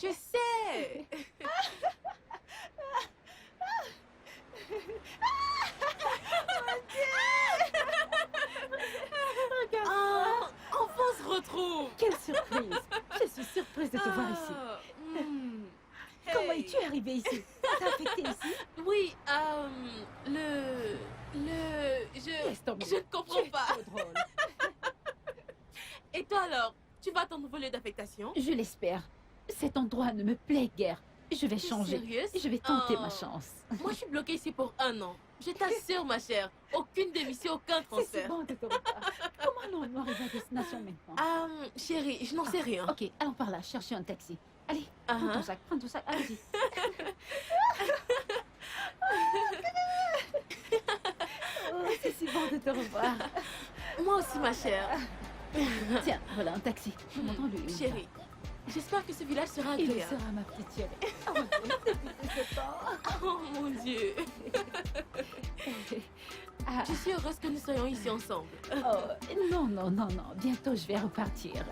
je sais. Regarde. Oh, enfin on se retrouve. Quelle surprise. Je suis surprise de te voir ici. Comment Hey. es-tu arrivée ici? T'as affecté ici? Oui, Laisse tomber. je ne comprends Tu es pas. trop drôle. Et toi alors, tu vas à ton nouveau lieu d'affectation? Je l'espère. Cet endroit ne me plaît guère. Je vais T'es changer. sérieuse? Je vais tenter ma Oh. chance. Moi, je suis bloquée ici pour 1 an. Je t'assure, ma chère, aucune démission, aucun C'est si transfert. bon de te revoir. Comment allons-nous arriver à destination maintenant? Chérie, je n'en sais rien. Ok, allons par là, chercher un taxi. Allez, prends ton sac, allez-y. Oh, c'est si bon de te revoir. Moi aussi, ma chère. Tiens, voilà un taxi. Je montre-lui une Chérie, j'espère que ce village sera Il agréable. sera ma petite chérie. Oh mon Dieu, depuis tout ce temps. Oh mon Dieu. Ah, Je suis heureuse que nous soyons ici ensemble. oh, non, non, non, non. Bientôt, je vais repartir.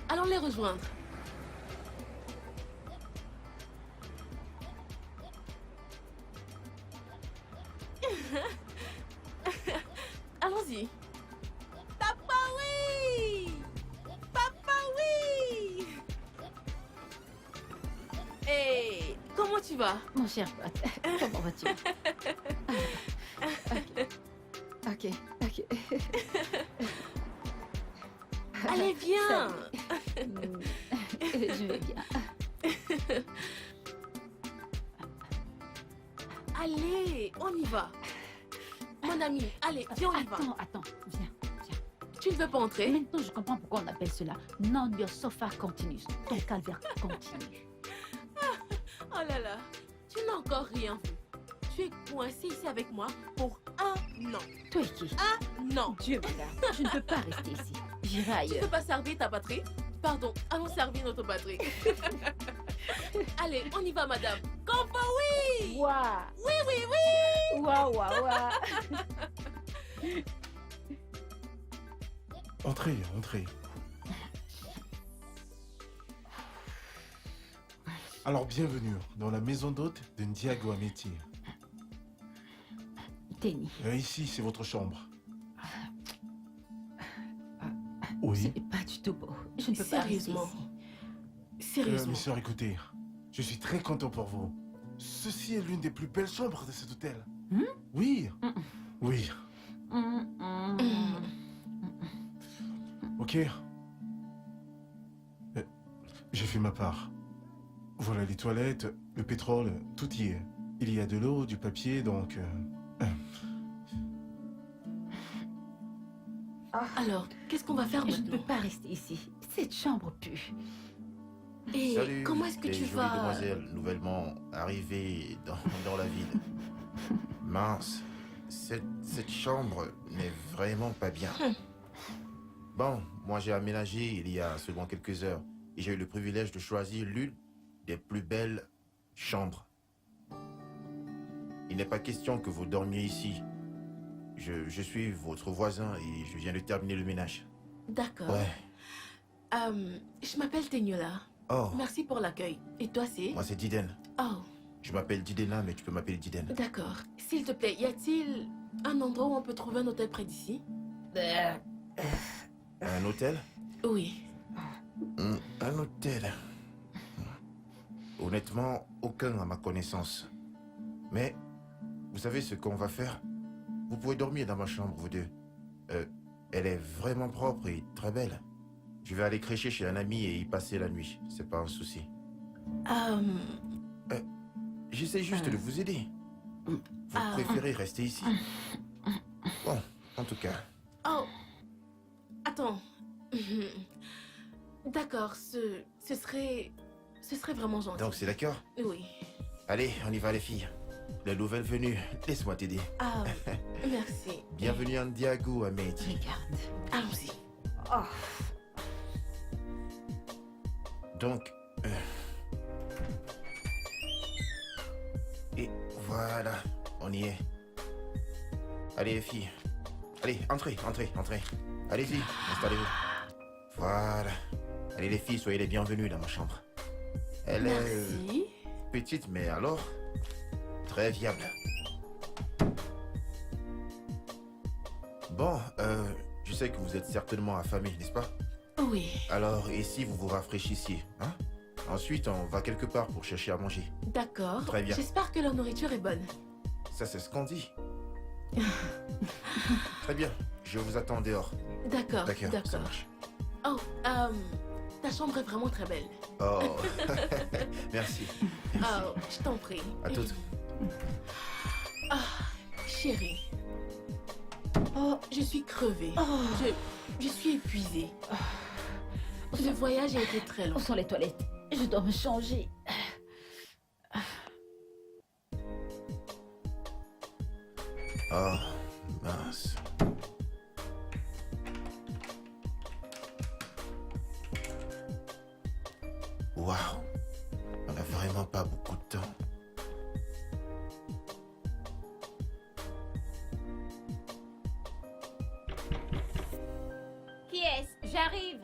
Allons les rejoindre. Allons-y. Papa, oui! Papa, oui! Hey, comment tu vas? Mon cher pote, comment vas-tu? Ok, ok. Allez, viens! Salut. Je vais bien. Allez, on y va. Mon ami, allez, viens, on y va. Attends, viens. Tu ne veux pas entrer? Maintenant, je comprends pourquoi on appelle cela non your sofa continues. Ton calvaire continue. Oh là là, tu n'as encore rien vu. Tu es coincé ici avec moi pour 1 an. Toi et qui? 1 an. Dieu me garde. Je ne peux pas rester ici. J'irai Tu ne ailleurs. peux pas servir ta batterie? Pardon, allons servir notre batterie. Allez, on y va, madame. Compa, oui! Waouh! Oui, oui, oui! Waouh, waouh, waouh! Entrez, entrez. Alors, bienvenue dans la maison d'hôte de Ndiago Ameti. Tenny, Ici, c'est votre chambre. Oui. c'est pas du tout beau. Je ne peux pas rester Sérieusement. ici. Sérieusement. Mes sœurs, écoutez. Je suis très content pour vous. Ceci est l'une des plus belles chambres de cet hôtel. Oui. Oui. Ok. J'ai fait ma part. Voilà les toilettes, le pétrole, tout y est. Il y a de l'eau, du papier, donc... Alors, qu'est-ce qu'on va faire Je ne peux maintenant? pas rester ici. Cette chambre pue. Et Salut, comment est-ce que les tu jolies vas... demoiselles nouvellement arrivées dans la ville. Mince, cette chambre n'est vraiment pas bien. Bon, moi j'ai aménagé il y a seulement quelques heures et j'ai eu le privilège de choisir l'une des plus belles chambres. Il n'est pas question que vous dormiez ici. Je suis votre voisin et je viens de terminer le ménage. D'accord. Ouais. Je m'appelle Tenyola. Oh, Merci pour l'accueil. Et toi, c'est? moi c'est Diden. Oh, Je m'appelle Didena, mais tu peux m'appeler Diden. D'accord. S'il te plaît, y a-t-il un endroit où on peut trouver un hôtel près d'ici? Un hôtel? Oui. Un hôtel. Honnêtement, aucun à ma connaissance. Mais, vous savez ce qu'on va faire? Vous pouvez dormir dans ma chambre, vous deux. Elle est vraiment propre et très belle. Je vais aller crécher chez un ami et y passer la nuit. C'est pas un souci. J'essaie juste de vous aider. Vous préférez rester ici? Bon, en tout cas. Oh. Attends. D'accord, ce serait vraiment gentil. Donc c'est d'accord? Oui. Allez, on y va les filles. La nouvelle venue, laisse-moi t'aider. Ah, merci. Bienvenue en Diago, Amity. Regarde. Allons-y. Oh. Donc, et voilà, on y est. Allez les filles. Allez, entrez. Allez-y, installez-vous. Voilà. Allez les filles, soyez les bienvenues dans ma chambre. Elle est Merci. petite, mais alors, très viable. Bon, je sais que vous êtes certainement affamés, n'est-ce pas? Oui. Alors, et si vous vous rafraîchissiez, hein? Ensuite, on va quelque part pour chercher à manger. D'accord. Très bien. J'espère que leur nourriture est bonne. Ça, c'est ce qu'on dit. Très bien, je vous attends dehors. D'accord, Ça d'accord. marche. Oh, ta chambre est vraiment très belle. Oh, merci. Oh, je t'en prie. À toutes. Ah, chérie. Oh, je suis crevée. Je suis épuisée. Le voyage a été très long. Où sont les toilettes? Je dois me changer. Oh, mince. Waouh, on n'a vraiment pas beaucoup de temps. Qui est-ce? J'arrive.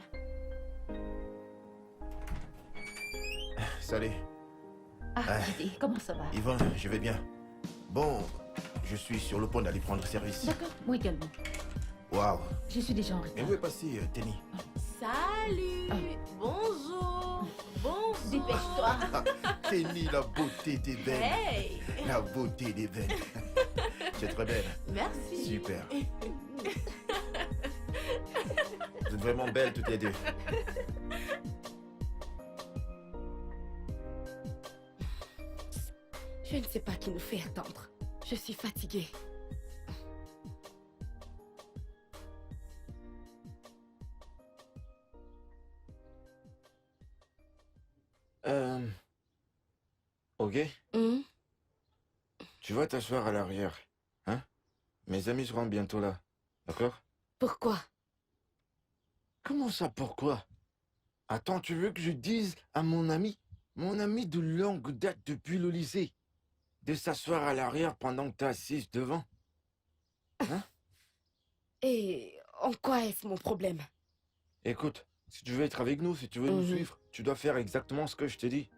Salut, Ah, Didi, comment ça va? Yvonne, je vais bien. Bon, je suis sur le point d'aller prendre service. D'accord, moi également. Waouh. Je suis déjà en Et retard. où est passé Tenny? Salut. Bonjour. Bonjour. Dépêche-toi. Tenny, la beauté des belles. Hey. La beauté des belles. Tu es très belle. Merci. Super. Vous êtes vraiment belles toutes les deux. Je ne sais pas qui nous fait attendre. Je suis fatiguée. Ok, Hmm? tu vas t'asseoir à l'arrière, hein? Mes amis seront bientôt là, d'accord? Pourquoi? Comment ça, pourquoi? Attends, tu veux que je dise à mon ami de longue date depuis le lycée, de s'asseoir à l'arrière pendant que t'es assise devant? Et en quoi est-ce mon problème? Écoute, si tu veux être avec nous, si tu veux nous Mhm. suivre, tu dois faire exactement ce que je te dis.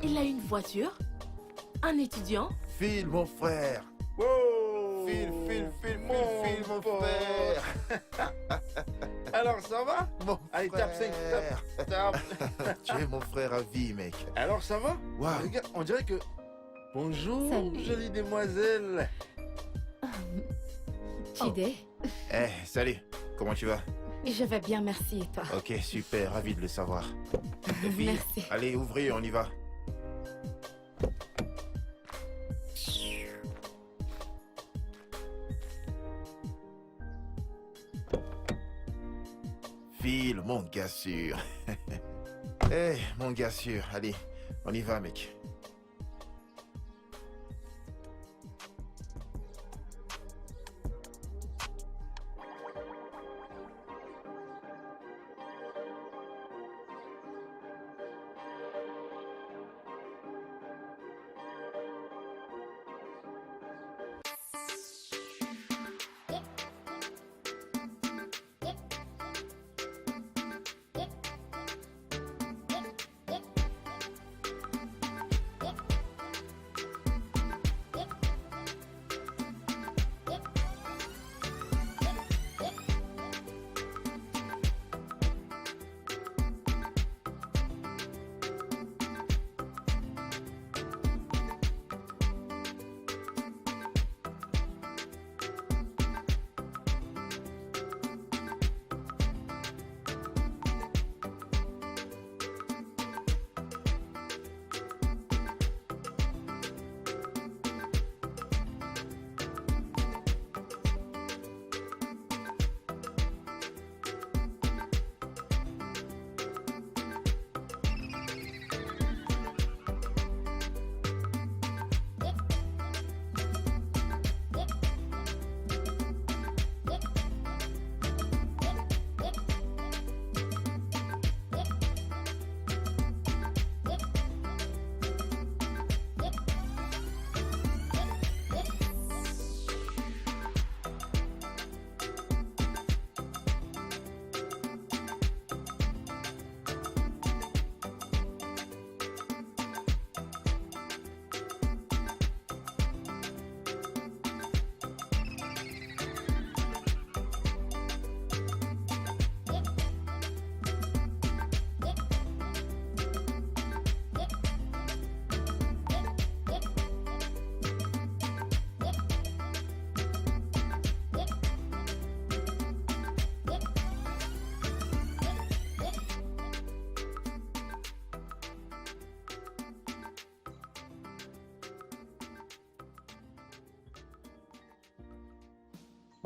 Il a une voiture, un étudiant. File, mon frère. Wow! File, mon frère. Alors, ça va? Mon Allez, tape, frère. tape. Tu es mon frère à vie, mec. Alors, ça va? Waouh. Regarde, on dirait que... Bonjour, Salut. jolie demoiselle. Chide, Eh, salut. Comment tu vas? je vais bien, merci, et toi? Ok, super, ravi de le savoir. Les filles, Merci. allez, ouvrez, on y va. File, mon gars sûr. Eh, mon gars sûr, allez, on y va, mec.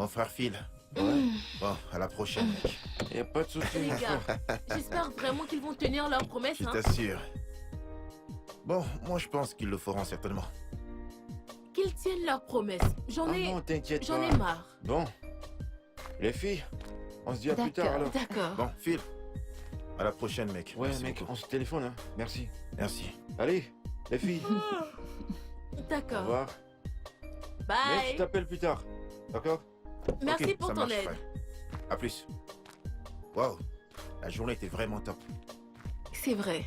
Mon frère Phil. Ouais. Bon, à la prochaine, mec. Y a pas de souci, Les mon gars, frère. j'espère vraiment qu'ils vont tenir leur promesse. Je Hein. t'assure. Bon, moi je pense qu'ils le feront certainement. Qu'ils tiennent leur promesse. J'en Ah ai... non, t'inquiète J'en pas. ai marre. Bon. Les filles, on se dit à plus tard alors. D'accord. Bon, Phil. À la prochaine, mec. Ouais, Merci mec, beaucoup. on se téléphone, hein. Merci. Merci. Allez, les filles, au D'accord. revoir. Mec, Bye. je t'appelle plus tard. D'accord? Merci Ok, pour ça ton marche, aide. frère. À plus. Waouh, la journée était vraiment top. C'est vrai.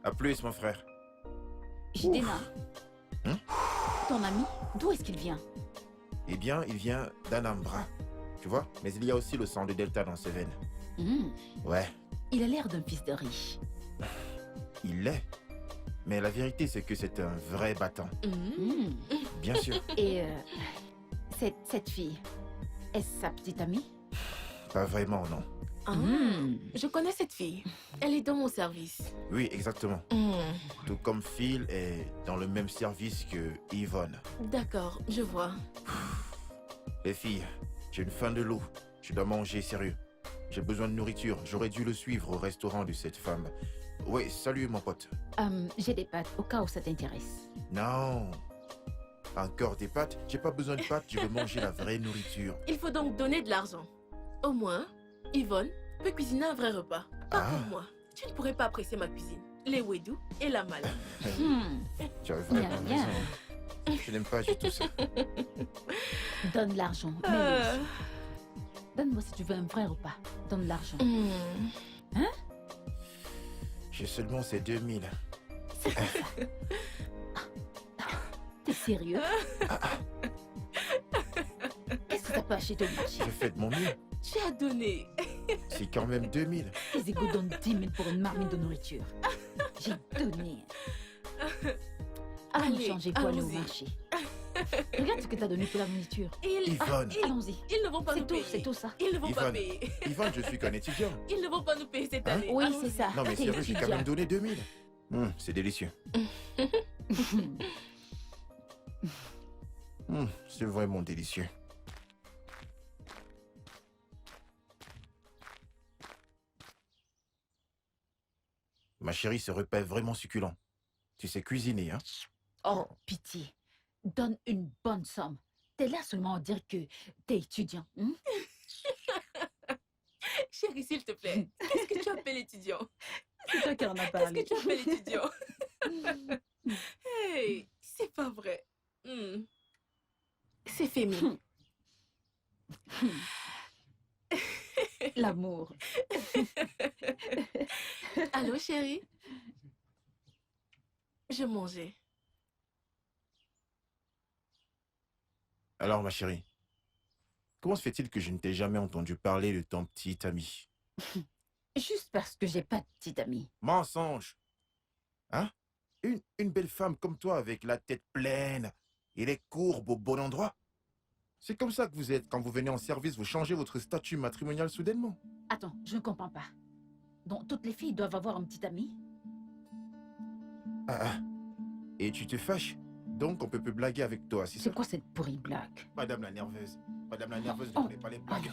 À plus, mon frère. Jidena. Hein? Ton ami, d'où est-ce qu'il vient? Eh bien, il vient d'Anambra. Tu vois? Mais il y a aussi le sang de Delta dans ses veines. Hmm, Ouais, Il a l'air d'un fils de riche. il l'est. Mais la vérité, c'est que c'est un vrai battant. Mhm. Bien sûr. Et cette fille, est-ce sa petite amie? Pas vraiment, non. Ah, je connais cette fille. Elle est dans mon service. Oui, exactement. Tout comme Phil est dans le même service que Yvonne. D'accord, je vois. Les filles, j'ai une faim de loup. Je dois manger, sérieux. J'ai besoin de nourriture. J'aurais dû le suivre au restaurant de cette femme. Oui, salut, mon pote. J'ai des pâtes, au cas où ça t'intéresse. Non. Encore des pâtes? J'ai pas besoin de pâtes, je veux manger la vraie nourriture. Il faut donc donner de l'argent. Au moins, Yvonne peut cuisiner un vrai repas. Pas Ah. pour moi. Tu ne pourrais pas apprécier ma cuisine. Les wedou et la mala. Hmm, Tu as vraiment Bien, bien. raison. Je n'aime pas du tout ça. Donne l'argent. Euh. Mets-le. Donne-moi si tu veux un vrai repas. Donne l'argent. Hmm. J'ai seulement ces 2000. C'est quoi ça? T'es sérieux? Qu'est-ce que t'as pas acheté au marché? Je fais de mon mieux. Tu as donné. C'est quand même 2000. Tes égaux donnent 10 000 pour une marmite de nourriture. J'ai donné. Allons Allez, changer pour aller au allons-y. marché. Regarde ce que t'as donné pour la nourriture. Yvonne. Allons-y. Ils ne vont pas nous C'est tout, payer. c'est tout ça. Ils ne vont pas Yvonne. payer. Yvonne, je suis qu'un étudiant. Ils ne vont pas nous payer cette Hein? année. Oui, Allons-y. c'est ça. Non, mais T'es sérieux, j'ai quand étudiant. même donné 2000. C'est délicieux. C'est vraiment délicieux. Ma chérie, ce repas est vraiment succulent. Tu sais cuisiner, hein? Oh, pitié. Donne une bonne somme. T'es là seulement à dire que t'es étudiant. Hein? Chérie, s'il te plaît, qu'est-ce que tu appelles étudiant? C'est toi qui en as Qu'est-ce parlé. que tu appelles étudiant? Hey, c'est pas vrai. C'est féminin. L'amour. Allô, chérie? Je mangeais. Alors, ma chérie, comment se fait-il que je ne t'ai jamais entendu parler de ton petit ami? Juste parce que j'ai pas de petite amie. Mensonge! Hein? Une belle femme comme toi avec la tête pleine et les courbes au bon endroit? C'est comme ça que vous êtes quand vous venez en service, vous changez votre statut matrimonial soudainement. Attends, je ne comprends pas. Donc, toutes les filles doivent avoir un petit ami? Ah, ah. Et tu te fâches? Donc on peut plus blaguer avec toi, c'est ça? C'est quoi cette pourrie blague? Madame la nerveuse. Madame la nerveuse ne Oh. connaît pas les blagues.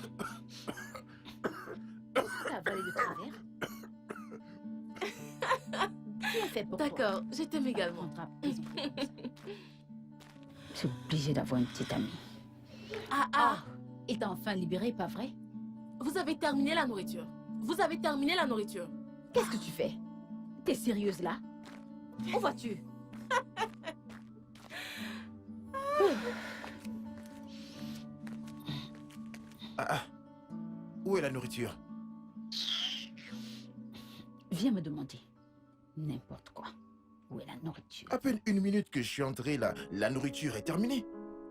T'as avalé de travers? Bien fait pour toi. D'accord, je t'aime également. On te rappelle, ils ont fait comme ça. Je suis obligée d'avoir une petite amie. Ah, Il t'a enfin libéré, pas vrai? vous avez terminé la nourriture. Vous avez terminé la nourriture. Qu'est-ce que tu fais? T'es sérieuse là? Où vas-tu? Où est la nourriture? Viens me demander. N'importe quoi. Où est la nourriture? À peine une minute que je suis entré, la nourriture est terminée.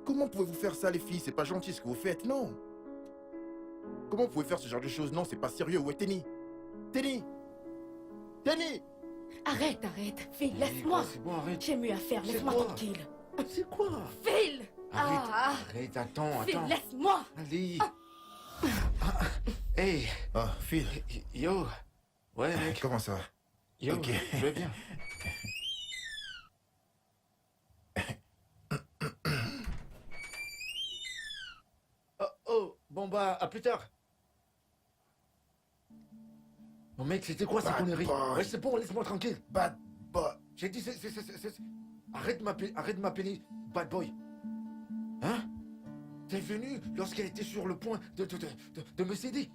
Comment pouvez-vous faire ça, les filles? C'est pas gentil ce que vous faites, non? Comment vous pouvez faire ce genre de choses? Non, c'est pas sérieux. Où est Tenny? Tenny! Tenny! Arrête, arrête. Phil, Allez, laisse-moi. C'est bon, arrête. J'ai mieux à faire. C'est Laisse-moi quoi? tranquille. C'est quoi? Phil! Arrête, Ah, arrête, attends, Phil, attends. laisse-moi. Allez. Hey, Oh, Phil. yo, Ouais, mec. Comment ça va? Yo, Ok. je vais bien. Oh, oh, bon bah, à plus tard. Mon mec, c'était quoi ces Bad conneries? boy. Ouais, c'est bon, laisse-moi tranquille. Bad boy. J'ai dit, arrête de m'appeler bad boy. Hein? T'es venu lorsqu'elle était sur le point de me céder.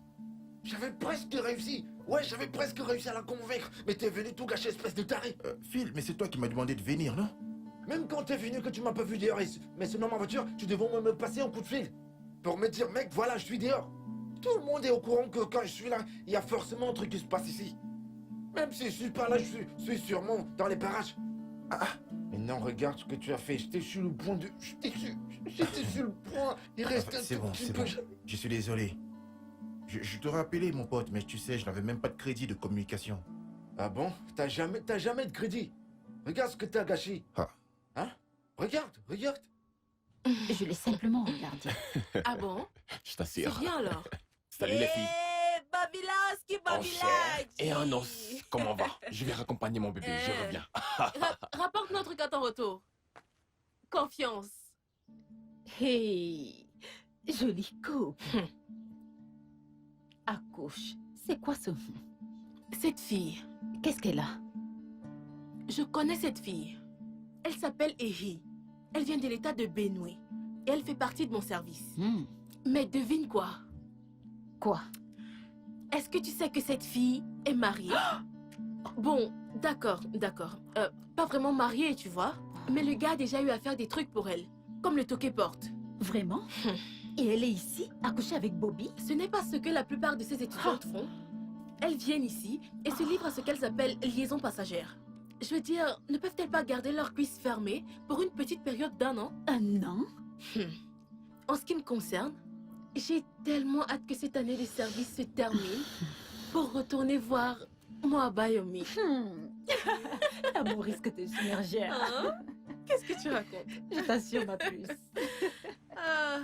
J'avais presque réussi. Ouais, j'avais presque réussi à la convaincre. Mais t'es venu tout gâcher, espèce de taré. Phil, mais c'est toi qui m'as demandé de venir, non? Même quand t'es venu que tu m'as pas vu dehors, mais c'est dans ma voiture, tu devais me passer un coup de fil. Pour me dire, mec, voilà, je suis dehors. Tout le monde est au courant que quand je suis là, il y a forcément un truc qui se passe ici. Même si je suis pas là, je suis sûrement dans les parages. Mais non, regarde ce que tu as fait. J'étais sur le point de... J'étais sur le point. Il reste un C'est tout bon, petit c'est peu. bon. Je suis désolé. Je te rappelais, mon pote, mais tu sais, je n'avais même pas de crédit de communication. Ah bon? T'as jamais de crédit. Regarde ce que t'as gâché. Ah. Hein? Regarde. Je l'ai simplement regardé. Ah bon? Je C'est t'assure. bien alors. Salut les filles. Babilaski, En chair et en os. Comment on va? Je vais raccompagner mon bébé, je reviens. Rapporte notre truc à ton retour. Confiance. Hey, joli couple. Accouche, c'est quoi ce... Cette fille, Qu'est-ce qu'elle a? je connais cette fille. Elle s'appelle Ehi. Elle vient de l'état de Benue. Et elle fait partie de mon service. Mais devine quoi? Quoi? Est-ce que tu sais que cette fille est mariée? Bon, d'accord. Pas vraiment mariée, tu vois. Mais le gars a déjà eu à faire des trucs pour elle. Comme le toqué porte. Vraiment? Et elle est ici, accouchée avec Bobby? Ce n'est pas ce que la plupart de ces étudiantes font. Elles viennent ici et se livrent à ce qu'elles appellent liaison passagère. Je veux dire, ne peuvent-elles pas garder leurs cuisses fermées pour une petite période d'1 an? Un an? En ce qui me concerne, j'ai tellement hâte que cette année de service se termine pour retourner voir moi Bayomi. L'amour risque de submerger. Hein? Qu'est-ce que tu racontes? Je t'assure, ma puce. Ah.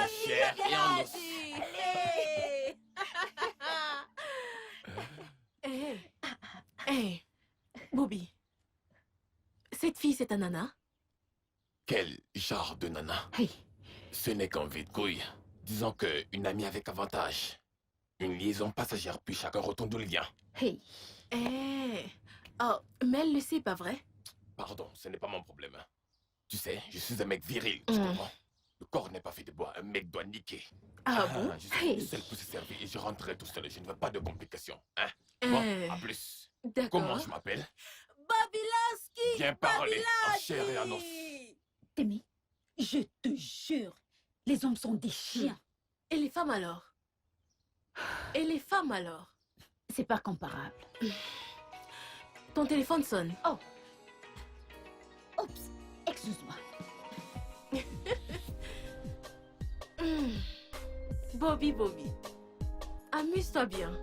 En chair et en os. Hey, Bobby. Cette fille, c'est ta nana? Quel genre de nana? Hey, Ce n'est qu'un vide-couille. Disons qu'une amie avec avantage. Une liaison passagère, puis chacun retourne d'où il vient. hey. Oh, mais elle le sait, pas vrai? Pardon, ce n'est pas mon problème. Tu sais, je suis un mec viril, tu comprends? Le corps n'est pas fait de bois, un mec doit niquer. Ah bon? Je suis Hey. venu seul pour se servir et je rentrerai tout seul. Je ne veux pas de complications. Hein? Bon, à plus. D'accord. Comment je m'appelle? Babilaski! Bien parlé, en chair et en os. Témé, je te jure, les hommes sont des chiens. Et les femmes alors? Et les femmes alors? C'est pas comparable. Ton téléphone sonne. Oh. Oups, excuse-moi. Bobby. Amuse-toi bien.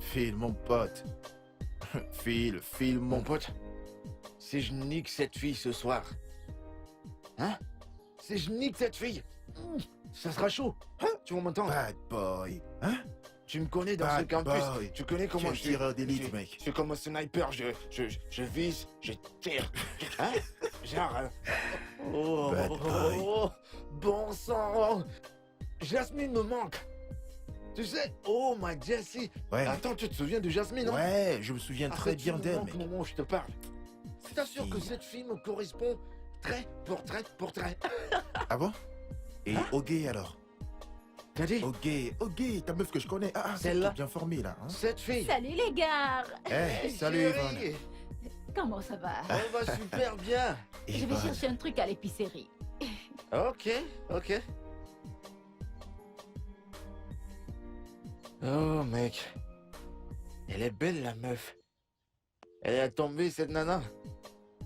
Phil, mon pote. Phil, Mon mon... pote, si je nique cette fille ce soir, hein? Si je nique cette fille, ça sera chaud. Hein? Tu vas m'entendre? Bad boy. Hein? Tu me connais dans Bad ce campus. boy. Tu connais comment Tu es un je suis. tireur d'élite, Je- mec. Je suis comme un sniper. Je vise, je tire. Hein? Genre. Bad boy. Bon sang. Jasmine me manque. Tu sais, oh ma Jessie. Ouais. Attends, tu te souviens de Jasmine, non? Ouais, je me souviens très Arrête, bien tu me d'elle, manques mec. au moment où je te parle. Je t'assure que Fille. cette fille me correspond trait pour trait pour trait. Ah bon? Et Hein? Ogé alors? T'as dit? Ogé, ta meuf que je connais. Ah, Celle-là. c'est bien formée là. Hein? Cette fille. Salut les gars. Eh, salut Chérie, Yvonne. Comment ça va? on va super bien. Je vais Yvonne. chercher un truc à l'épicerie. Ok. Oh mec. Elle est belle la meuf. Elle est tombée cette nana.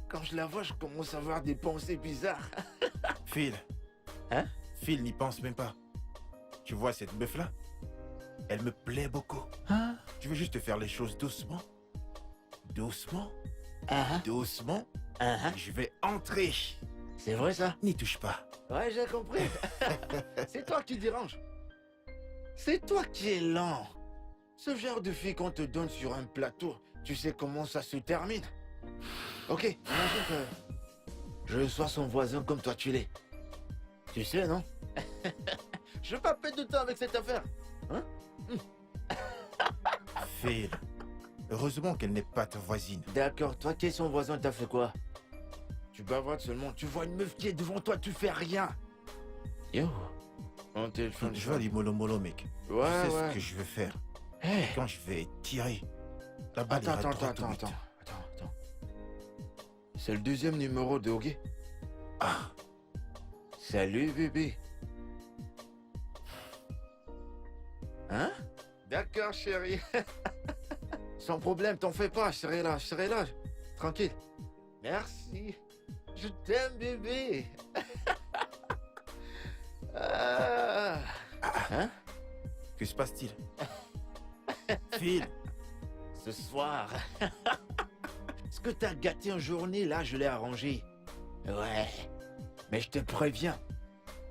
Quand je la vois, je commence à avoir des pensées bizarres. Phil. Hein? Phil, n'y pense même pas. Tu vois cette meuf-là? Elle me plaît beaucoup. Hein? Tu veux juste faire les choses doucement? Doucement? Ah Doucement? ah. Je vais entrer C'est vrai ça? N'y touche pas. Ouais, j'ai compris. C'est toi qui dérange. C'est toi qui es lent. Ce genre de fille qu'on te donne sur un plateau, tu sais comment ça se termine. Ok, imagine que je sois son voisin comme toi tu l'es. Tu sais, non? Je veux pas perdre de temps avec cette affaire. Hein? Phil, heureusement qu'elle n'est pas ta voisine. D'accord, toi qui es son voisin, t'as fait quoi? Tu bavardes seulement, tu vois une meuf qui est devant toi, tu fais rien. Yo, mon téléphone. Je vois les mollo mec. Ouais, Tu sais ouais. ce que je vais faire. Hey. Quand je vais tirer, la balle ira Attends. droit au but. C'est le deuxième numéro de Hoguet. Ah, Salut bébé. Hein? D'accord chérie. Sans problème, t'en fais pas, je serai là. Tranquille. Merci. Je t'aime bébé. Ah. Hein? que se passe-t-il? Phil, Ce soir. Ce que t'as gâté en journée, là, je l'ai arrangé. Ouais. Mais je te préviens.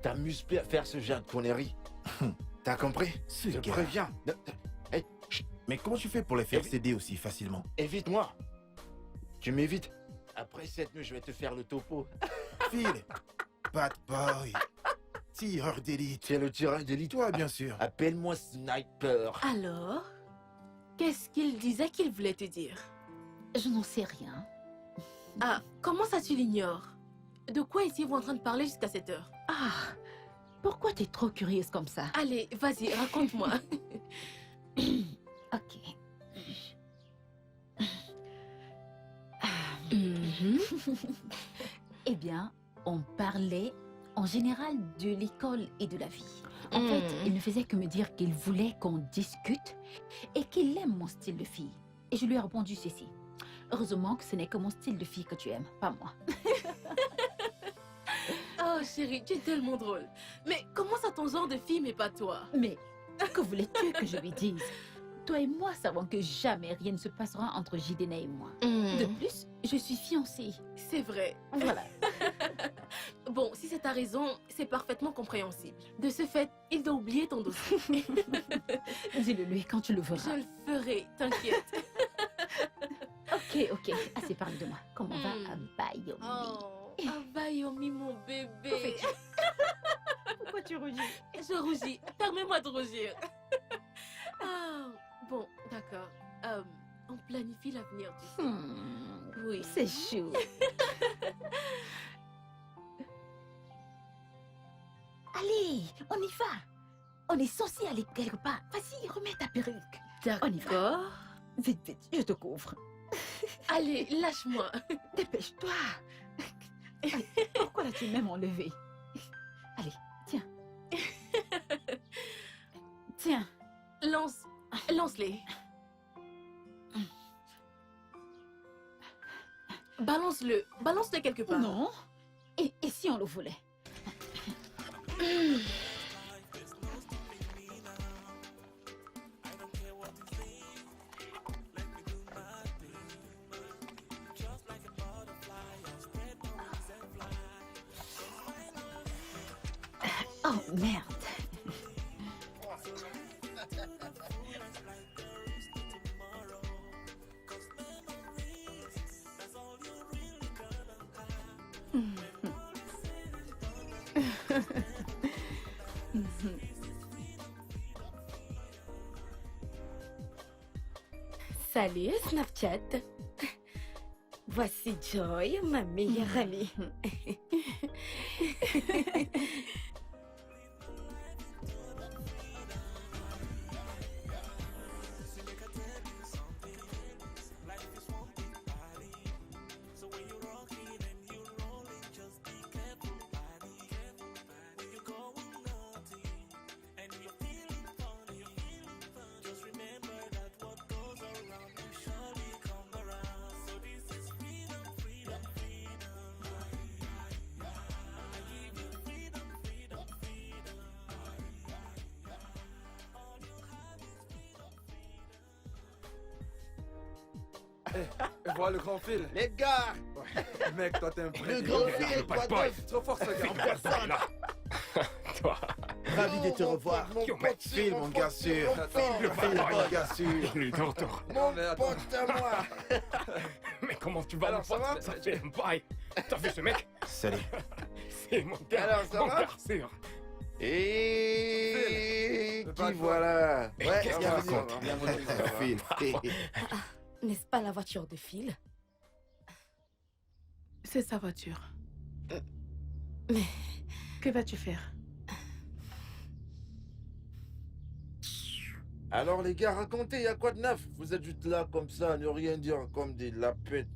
T'amuses plus à faire ce genre de conneries. T'as compris? ce Je te gars. préviens. Hey, Mais comment tu fais pour les faire céder aussi facilement? évite-moi. Tu m'évites. Après cette nuit, je vais te faire le topo. Phil, bad boy, tireur d'élite. Tu es le tireur d'élite. Toi, bien sûr. Appelle-moi Sniper. Alors, qu'est-ce qu'il disait qu'il voulait te dire? Je n'en sais rien. Ah, comment ça tu l'ignores? De quoi étiez-vous en train de parler jusqu'à cette heure? Ah, pourquoi t'es trop curieuse comme ça? Allez, vas-y, raconte-moi. Ok. Mhm. Eh bien, on parlait en général de l'école et de la vie. En Hmm. fait, il ne faisait que me dire qu'il voulait qu'on discute et qu'il aime mon style de fille. Et je lui ai répondu ceci. Heureusement que ce n'est que mon style de fille que tu aimes, pas moi. Oh chérie, tu es tellement drôle. Mais comment ça ton genre de fille mais pas toi? Mais que voulais-tu que je lui dise? Toi et moi savons que jamais rien ne se passera entre Jidena et moi. De plus, je suis fiancée. C'est vrai. Voilà. Bon, si c'est ta raison, c'est parfaitement compréhensible. De ce fait, il doit oublier ton dossier. Dis-le lui quand tu le Je verras. le ferai, t'inquiète. Ok, assez parlé de moi. Comment va Abayomi? Oh, Abayomi, mon bébé. Pourquoi tu rougis? Je rougis. Permets-moi de rougir. Ah, bon, d'accord. On planifie l'avenir, tu sais. Oui. C'est chou. Allez, on y va. On est censé aller quelque part. Vas-y, remets ta perruque. On y va. D'accord. Vite, je te couvre. Allez, lâche-moi. Dépêche-toi. Allez, pourquoi l'as-tu même enlevé? Allez, tiens. Tiens. Lance-les. Balance-le quelque part. Non. Et si on le volait? Oh merde. Salut Snapchat. Voici Joy, ma meilleure amie. Voilà le grand fil. Les gars, Mec, toi, t'es un vrai Le délire. grand filet, Bad quoi de boy. neuf? Trop fort, ce gars. En personne, là. Toi, Ravi de te revoir. Mon Yo, pote, mec, Phil, mon gars sûr. Attends, le Phil, bad boy. mon gars sûr. lui de retour. Non, mais attends. Pote à moi. Mais comment tu vas, Alors, mon ça pote? va Ça fait un bail. T'as vu ce mec? Salut. C'est mon gars. Alors, ça mon va gars sûr. Phil, Et le qui bad boy. voilà. Ouais, qu'est-ce qu'il bienvenue. raconte Bienvenue, Phil. N'est-ce pas la voiture de Phil? C'est sa voiture. Mais Que vas-tu faire? Alors, les gars, racontez, y a quoi de neuf? Vous êtes juste là, comme ça, à ne rien dire, comme des lapettes.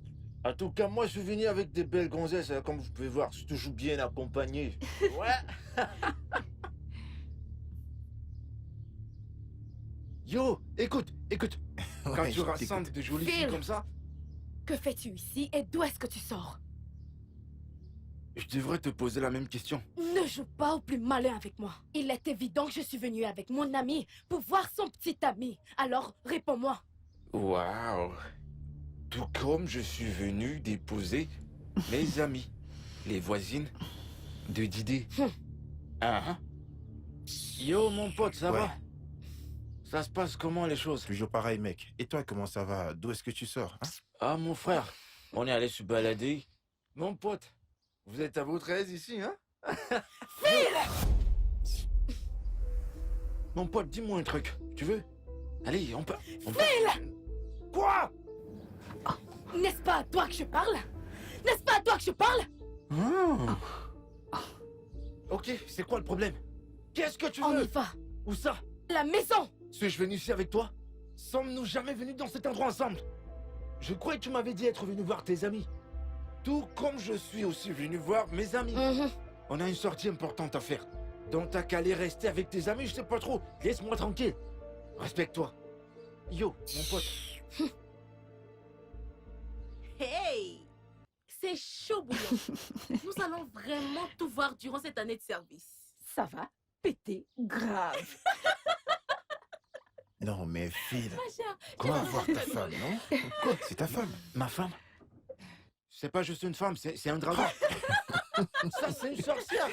En tout cas, moi, je suis venu avec des belles gonzesses, hein, comme vous pouvez voir. Je suis toujours bien accompagné. Ouais. Yo, écoute. Quand Ouais, tu je rassembles t'écoute. des jolies Phil. filles comme ça, que fais-tu ici et d'où est-ce que tu sors? je devrais te poser la même question. Ne joue pas au plus malin avec moi. Il est évident que je suis venue avec mon ami pour voir son petit ami. Alors, réponds-moi. Waouh. Tout comme je suis venu déposer mes amis, les voisines de Didé. Ah, hein. Yo, mon pote, ça Ouais. va? Ça se passe comment les choses? Toujours pareil, mec. Et toi, comment ça va? D'où est-ce que tu sors, hein? Ah, mon frère, on est allé se balader. Mon pote, vous êtes à votre aise ici, hein? Mon pote, dis-moi un truc. Tu veux? Allez, on peut... Quoi? N'est-ce pas à toi que je parle? N'est-ce pas à toi que je parle? Ok, c'est quoi le problème? Qu'est-ce que tu On veux? y va. Où ça? La maison. Suis-je venu ici avec toi? Sommes-nous jamais venus dans cet endroit ensemble? Je croyais que tu m'avais dit être venu voir tes amis. Tout comme je suis aussi venu voir mes amis. On a une sortie importante à faire. Donc t'as qu'à aller rester avec tes amis, je sais pas trop. Laisse-moi tranquille. Respecte-toi. Yo, mon pote. Hey! C'est chaud bouillant. Nous allons vraiment tout voir durant cette année de service. Ça va péter grave. Non, mais Phil, Ma chère, comment j'ai voir ta femme, non? Quoi? C'est ta femme. Ma femme? C'est pas juste une femme, c'est un dragon. Ça, c'est une sorcière.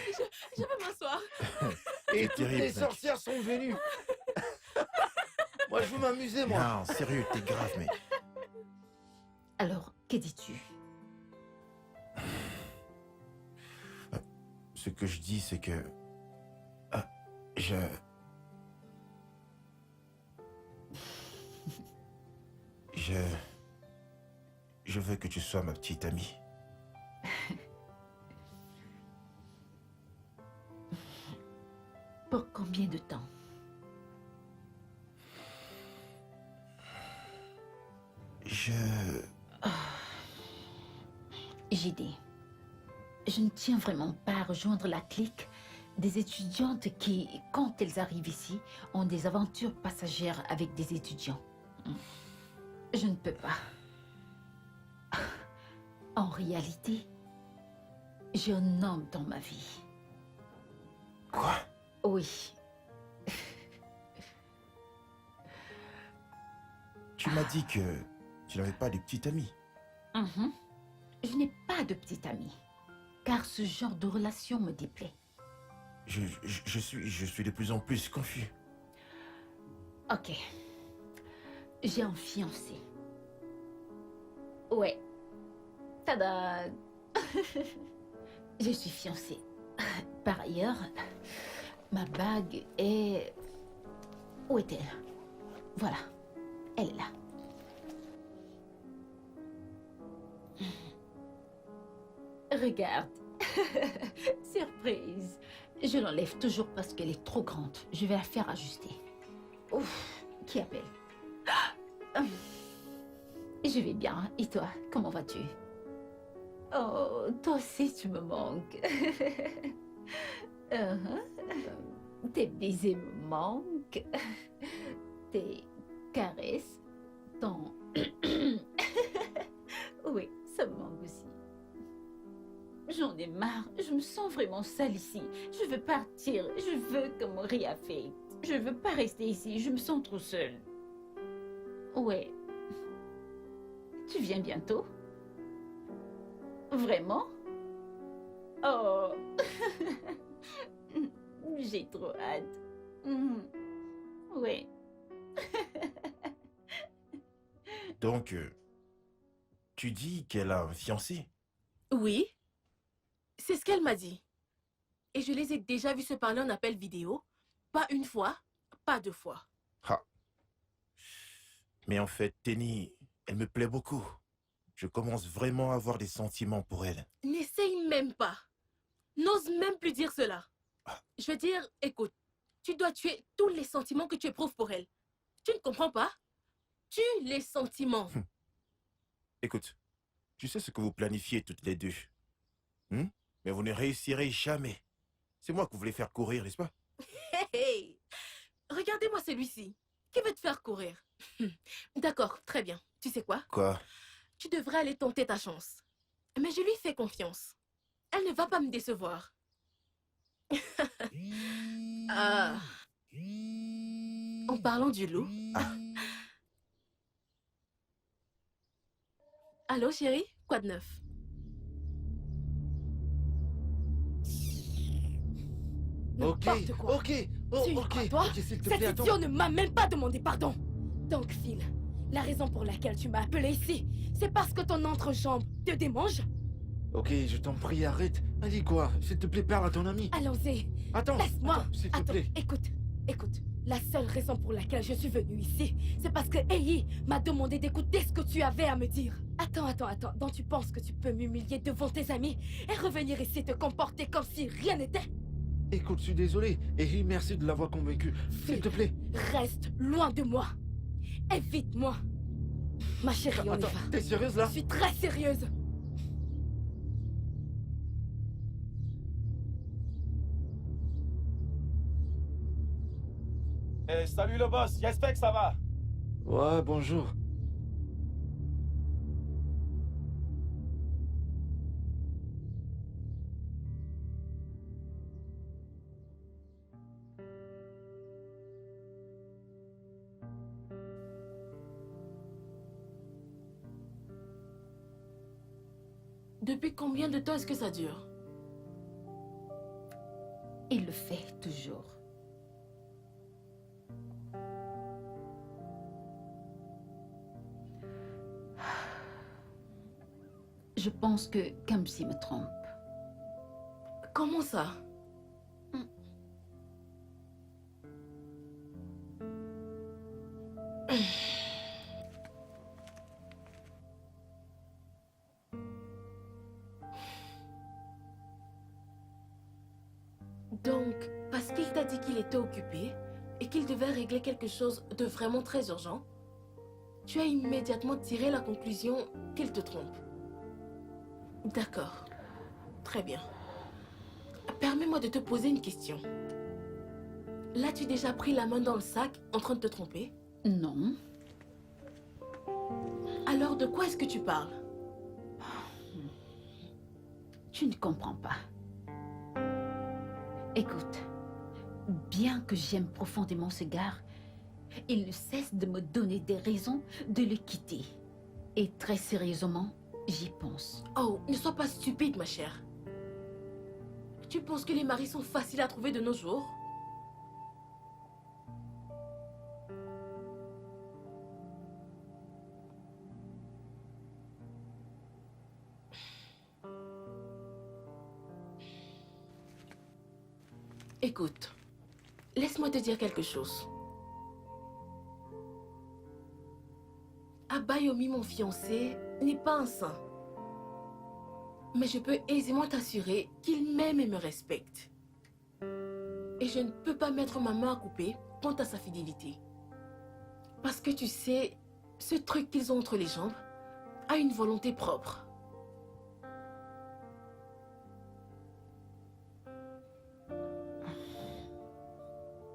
Je vais m'asseoir. Et C'est toutes terrible, les mec. sorcières sont venues. Moi, je veux m'amuser, moi. Non, sérieux, t'es grave, mec. Alors, que dis-tu? Ce que je dis, c'est que... Je... Je veux que tu sois ma petite amie. Pour combien de temps? J'ai dit, je ne tiens vraiment pas à rejoindre la clique des étudiantes qui, quand elles arrivent ici, ont des aventures passagères avec des étudiants. Je ne peux pas. En réalité, j'ai un homme dans ma vie. Quoi? Oui, Tu m'as dit que tu n'avais pas de petite amie. mhm. Je n'ai pas de petite amie, car ce genre de relation me déplaît. Je suis de plus en plus confus. Ok. J'ai un fiancé. Ouais. Tada! Je suis fiancée. Par ailleurs, ma bague est... Où est-elle? Voilà. Elle est là. Regarde. Surprise. Je l'enlève toujours parce qu'elle est trop grande. Je vais la faire ajuster. Ouf, qui appelle? Je vais bien. Et toi, comment vas-tu? Oh, toi aussi, tu me manques. Tes baisers me manquent. Tes caresses. Ton... Oui, ça me manque aussi. J'en ai marre. Je me sens vraiment sale ici. Je veux partir. Je veux que Maury affecte. Je veux pas rester ici. Je me sens trop seule. Ouais. Tu viens bientôt? Vraiment? Oh, j'ai trop hâte. Oui. Donc, tu dis qu'elle a un fiancé? Oui, c'est ce qu'elle m'a dit. Et je les ai déjà vus se parler en appel vidéo. Pas une fois, pas deux fois. Ah. Mais en fait, Tenny, elle me plaît beaucoup. Je commence vraiment à avoir des sentiments pour elle. N'essaye même pas. N'ose même plus dire cela. Je veux dire, écoute, tu dois tuer tous les sentiments que tu éprouves pour elle. Tu ne comprends pas? Tue les sentiments. Écoute, tu sais ce que vous planifiez toutes les deux. Mais vous ne réussirez jamais. C'est moi que vous voulez faire courir, n'est-ce pas? Hey, hey. Regardez-moi celui-ci. Qui veut te faire courir? D'accord, très bien. Tu sais quoi? Quoi? Tu devrais aller tenter ta chance. Mais je lui fais confiance. Elle ne va pas me décevoir. Ah. En parlant du loup. Allô, chérie? Quoi de neuf? N'importe quoi. Ok. Oh, Tu y ok. crois, toi? Ok, s'il te Cet plaît, attends. idiot ne m'a même pas demandé pardon. Donc, Phil, la raison pour laquelle tu m'as appelé ici, c'est parce que ton entrejambe te démange? Ok, je t'en prie, arrête. Allez, quoi? S'il te plaît, parle à ton ami. Allons-y. Attends. Laisse-moi. Attends, s'il te Attends, plaît. écoute. La seule raison pour laquelle je suis venue ici, c'est parce que Ei m'a demandé d'écouter ce que tu avais à me dire. Attends. Donc tu penses que tu peux m'humilier devant tes amis et revenir ici te comporter comme si rien n'était? Écoute, je suis désolé. Et merci de l'avoir convaincu. S'il te plaît. Reste loin de moi. Évite-moi. Ma chérie, on y Attends, va. t'es sérieuse là? Je suis très sérieuse. Salut le boss, j'espère que ça va. Ouais, bonjour. Depuis combien de temps est-ce que ça dure? Il le fait toujours. Je pense que Kamsi me trompe. Comment ça? Donc, parce qu'il t'a dit qu'il était occupé et qu'il devait régler quelque chose de vraiment très urgent, tu as immédiatement tiré la conclusion qu'il te trompe. D'accord. Très bien. Permets-moi de te poser une question. L'as-tu déjà pris la main dans le sac en train de te tromper? Non. Alors de quoi est-ce que tu parles? Tu ne comprends pas. Écoute, bien que j'aime profondément ce gars, il ne cesse de me donner des raisons de le quitter. Et très sérieusement, j'y pense. Oh, ne sois pas stupide, ma chère. Tu penses que les maris sont faciles à trouver de nos jours? Écoute, laisse-moi te dire quelque chose. Abayomi, mon fiancé, n'est pas un saint. Mais je peux aisément t'assurer qu'il m'aime et me respecte. Et je ne peux pas mettre ma main à couper quant à sa fidélité. Parce que tu sais, ce truc qu'ils ont entre les jambes a une volonté propre.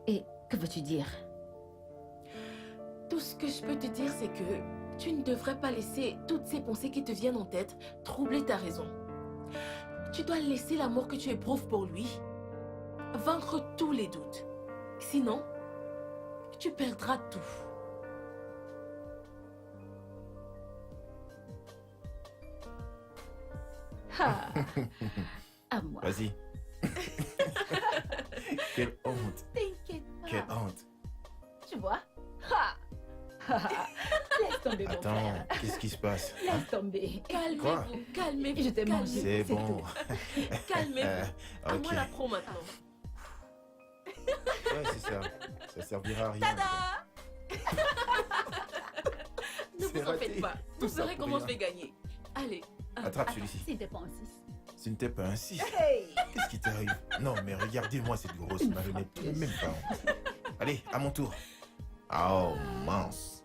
Et que veux-tu dire? Tout ce que je peux te dire, c'est que tu ne devrais pas laisser toutes ces pensées qui te viennent en tête troubler ta raison. Tu dois laisser l'amour que tu éprouves pour lui vaincre tous les doutes. Sinon, tu perdras tout. Ah, à moi. Vas-y. Quelle honte. T'inquiète Quelle pas. honte. Tu vois? Ah. Laisse tomber, mon Attends, frère. qu'est-ce qui se passe? Laisse tomber. Quoi? Calmez-vous, Je t'ai mangé. C'est c'est bon. calmez-vous. À Ok. moi la pro maintenant. Ouais, c'est ça. Ça servira à rien. Ne C'est vous en raté. faites pas. Tout Vous ça verrez pour comment je rien. vais gagner. Allez. Attrape Attends, celui-ci. s'il te plaît, en 6. Ce n'était pas un 6. Hey! Qu'est-ce qui t'arrive? Non, mais regardez-moi cette grosse Une marionnette. fois Tu n'as plus. même pas honte. Allez, à mon tour. Oh, mince.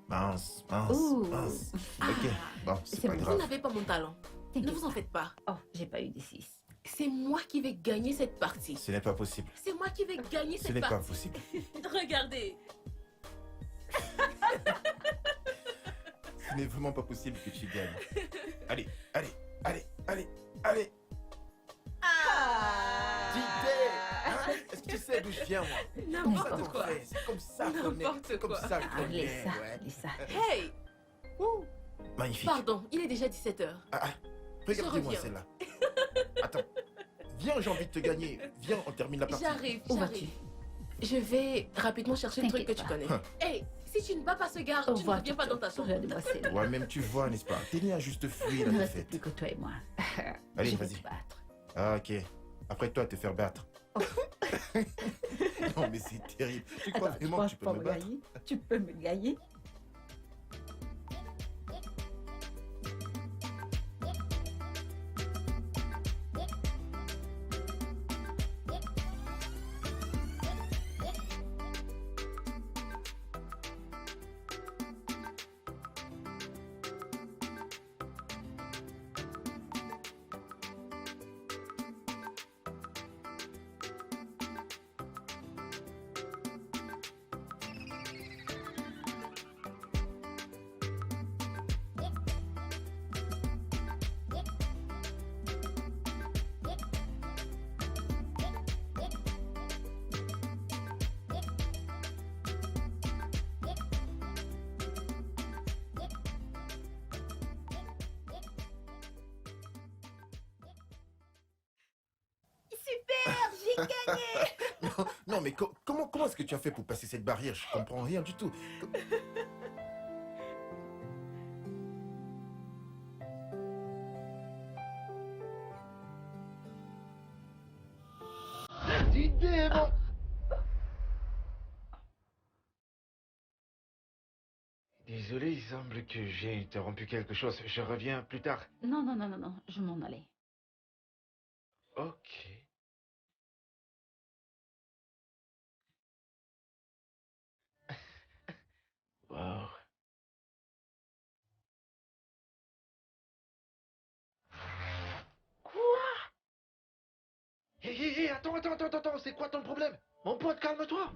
Mince, mince, Ouh. mince. Ok, bon, c'est C'est pas bon. Vous grave. n'avez pas mon talent. Ne T'inquiète vous en pas. faites pas. Oh, j'ai pas eu de 6. C'est moi qui vais gagner cette partie. Ce n'est pas possible. C'est moi qui vais gagner Ce cette n'est pas partie. possible. Regardez. Ce n'est vraiment pas possible que tu gagnes. Allez, allez, allez, allez, allez. D'idée, hein? Est-ce que tu sais d'où je viens, moi? N'importe Ça qu'on quoi. fait, c'est comme ça qu'on est. N'importe C'est comme quoi. ça qu'on Allez, est, ça, ouais. allez, ça. Hey. Ouh. Magnifique. Pardon, il est déjà 17h. Ah, ah, regardez-moi reviens. celle-là. Attends. Viens, j'ai envie de te gagner. Viens, on termine la partie. J'arrive, Où j'arrive. vas-tu? Je vais rapidement chercher le truc que T'inquiète tu pas. connais. Hey, si tu ne bats pas ce gars, Au tu ne revoir, reviens pas dans ta chambre. Regarde-moi celle-là. Ouais, même tu vois, n'est-ce pas? T'es né à juste fuir Il la ne reste défaite. plus que toi et moi. Allez, Je vais vas-y. te battre. Ah, ok. Après toi, te faire battre. Non, mais c'est terrible. Tu crois Attends, tu vraiment penses que tu peux pas me me battre? gagner? Tu peux me gagner? Non, mais comment est-ce que tu as fait pour passer cette barrière? Je comprends rien du tout. D'idée, bon. Désolé, il semble que j'ai interrompu quelque chose. Je reviens plus tard. Non, non, non, non, non, je m'en allais. Ok. Wow. Quoi? Hé, hé, hé, attends, c'est quoi ton problème? Mon pote, calme-toi.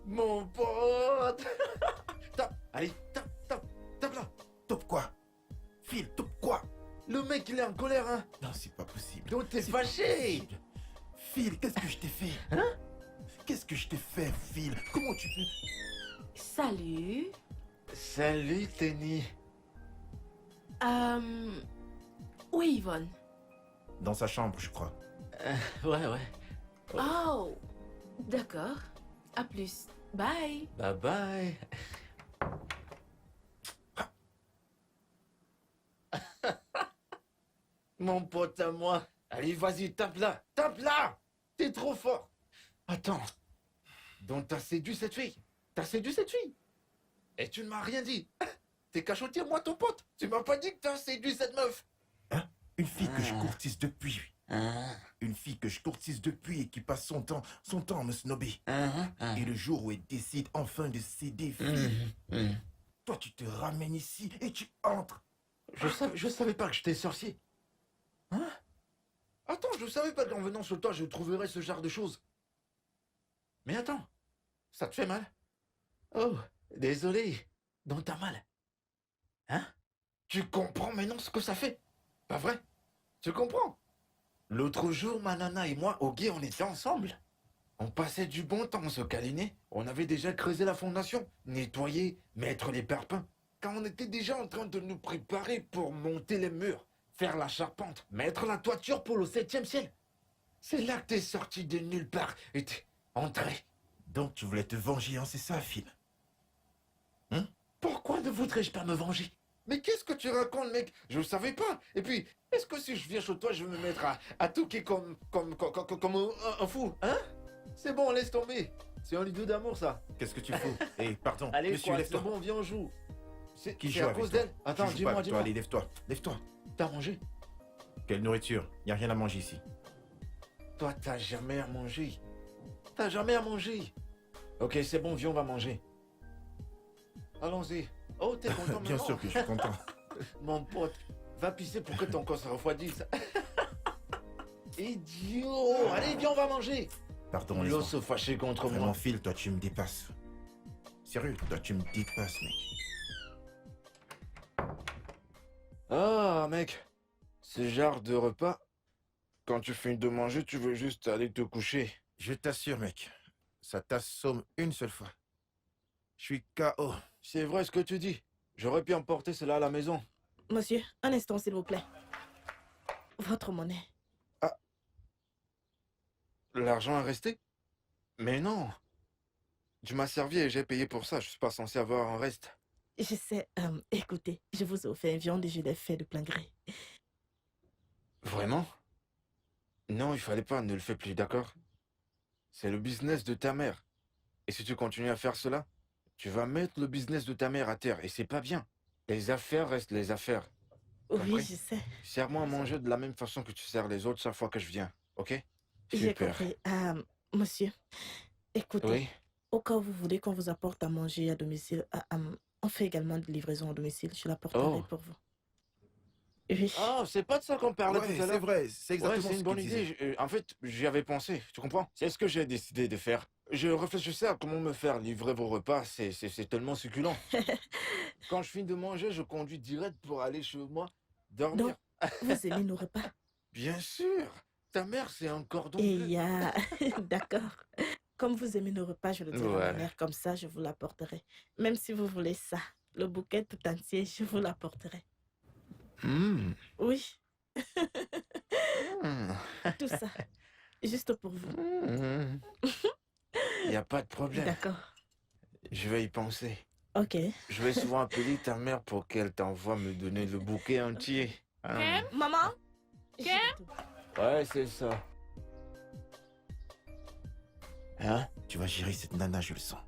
Mon pote. Tape, allez, tape là. Top quoi? Phil, top quoi? Le mec, il est en colère, hein? Non, c'est pas possible. Donc t'es C'est pas fâché. possible. Phil, qu'est-ce que je t'ai fait? Hein? Qu'est-ce que je t'ai fait, Phil? Comment tu peux... Salut. Salut, Tenny. Où est Yvonne? Dans sa chambre, je crois. Ouais. Oh, d'accord. À plus. Bye. Bye bye. Mon pote à moi. Allez, vas-y, tape là. Tape là. T'es trop fort. Attends. Donc t'as séduit cette fille. T'as séduit cette fille. Et tu ne m'as rien dit. T'es cachotier, moi, ton pote. Tu m'as pas dit que t'as séduit cette meuf. Une fille que je courtise depuis. Hein, Une fille que je courtise depuis et qui passe son temps à me snobber. Et le jour où elle décide enfin de céder, Phil, toi tu te ramènes ici et tu entres. Je savais pas que j'étais sorcier. Hein? Attends, je savais pas qu'en venant sur toi, je trouverais ce genre de choses. Mais attends, ça te fait mal? Oh, désolé. Donc t'as mal. Hein? Tu comprends maintenant ce que ça fait? Pas vrai? Tu comprends? L'autre jour, ma nana et moi, au guet, on était ensemble. On passait du bon temps, on se câlinait. On avait déjà creusé la fondation, nettoyé, mettre les parpaings. Quand on était déjà en train de nous préparer pour monter les murs, faire la charpente, mettre la toiture pour le 7e ciel. C'est là que t'es sorti de nulle part et t'es entré. Donc tu voulais te venger, hein, c'est ça, Phil? Pourquoi ne voudrais-je pas me venger? Mais qu'est-ce que tu racontes, mec? Je ne savais pas. Et puis, est-ce que si je viens chez toi, je vais me mettre à touquer comme un fou, hein? C'est bon, laisse tomber. C'est un lido d'amour, ça. Qu'est-ce que tu fous? Hé, pardon, Allez, monsieur, c'est lève-toi. bon, viens, on joue. Qui C'est joue à avec cause toi? d'elle. Attends, Je joue pas dis-moi, avec toi, dis-moi. allez, lève-toi. Lève-toi. T'as mangé? Quelle nourriture? Y a rien à manger ici. Toi, t'as jamais à manger. T'as jamais à manger. Ok, c'est bon, viens, on va manger. Allons-y. Oh, t'es content Bien maintenant? sûr que je suis content. Mon pote, va pisser pour que ton corps se refroidisse. Idiot! Allez, viens, on va manger. Pardon, L'eau laisse-moi. se fâcher contre Vraiment, moi. Phil, toi, tu me dépasses. Sérieux, toi, tu me dépasses, mec. Ah, mec. Ce genre de repas, quand tu finis de manger, tu veux juste aller te coucher. Je t'assure, mec, ça t'assomme une seule fois. Je suis KO. C'est vrai ce que tu dis. J'aurais pu emporter cela à la maison. Monsieur, un instant, s'il vous plaît. Votre monnaie. L'argent est resté? Mais non. Tu m'as servi et j'ai payé pour ça. Je suis pas censé avoir un reste. Je sais, écoutez, je vous ai offert une viande et je l'ai fait de plein gré. Vraiment? Non, il fallait pas. Ne le fais plus, d'accord? C'est le business de ta mère. Et si tu continues à faire cela, tu vas mettre le business de ta mère à terre. Et c'est pas bien. Les affaires restent les affaires. Oui, Compris? je sais. Sers-moi à manger de la même façon que tu sers les autres chaque fois que je viens. Ok? J'ai Super. compris. Monsieur, écoutez, Oui? au cas où vous voulez qu'on vous apporte à manger à domicile, on fait également de livraison à domicile. Je l'apporterai Oh. pour vous. Oui. Oh, c'est pas de ça qu'on parlait Ouais, tout à c'est l'heure. vrai, c'est Ouais, exactement c'est ce une que bonne tu disais. idée. En fait, j'y avais pensé, tu comprends? C'est ce que j'ai décidé de faire. Je réfléchissais à comment me faire livrer vos repas. C'est tellement succulent. Quand je finis de manger, je conduis direct pour aller chez moi dormir. Donc, vous aimez nos repas? Bien sûr. Ta mère, c'est un cordon Et bleu. il y a... D'accord. Comme vous aimez nos repas, je le dirai à ma Ouais. mère. Comme ça, je vous l'apporterai. Même si vous voulez ça, le bouquet tout entier, je vous l'apporterai. Hmm. Oui, Hmm. tout ça. Juste pour vous. Hmm. Il n'y a pas de problème. D'accord. Je vais y penser. Ok. Je vais souvent appeler ta mère pour qu'elle t'envoie me donner le bouquet entier. Hein. Maman? Ouais, c'est ça. Hein? Tu vas gérer cette nana, je le sens.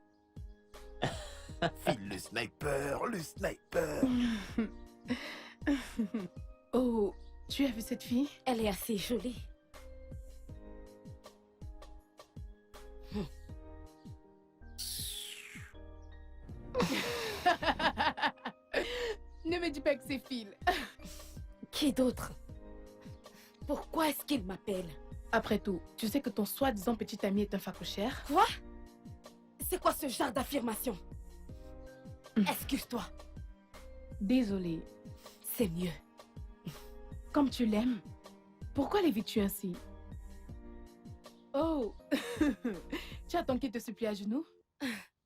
Phil, le sniper, le sniper. Oh, tu as vu cette fille? Elle est assez jolie. Ne me dis pas que c'est Phil. Qui d'autre? Pourquoi est-ce qu'il m'appelle? Après tout, tu sais que ton soi-disant petit ami est un facochère? Quoi? C'est quoi ce genre d'affirmation? Excuse-toi, Désolée. c'est mieux. Comme tu l'aimes, pourquoi l'évites-tu ainsi? Oh, tu attends qu'il te supplie à genoux?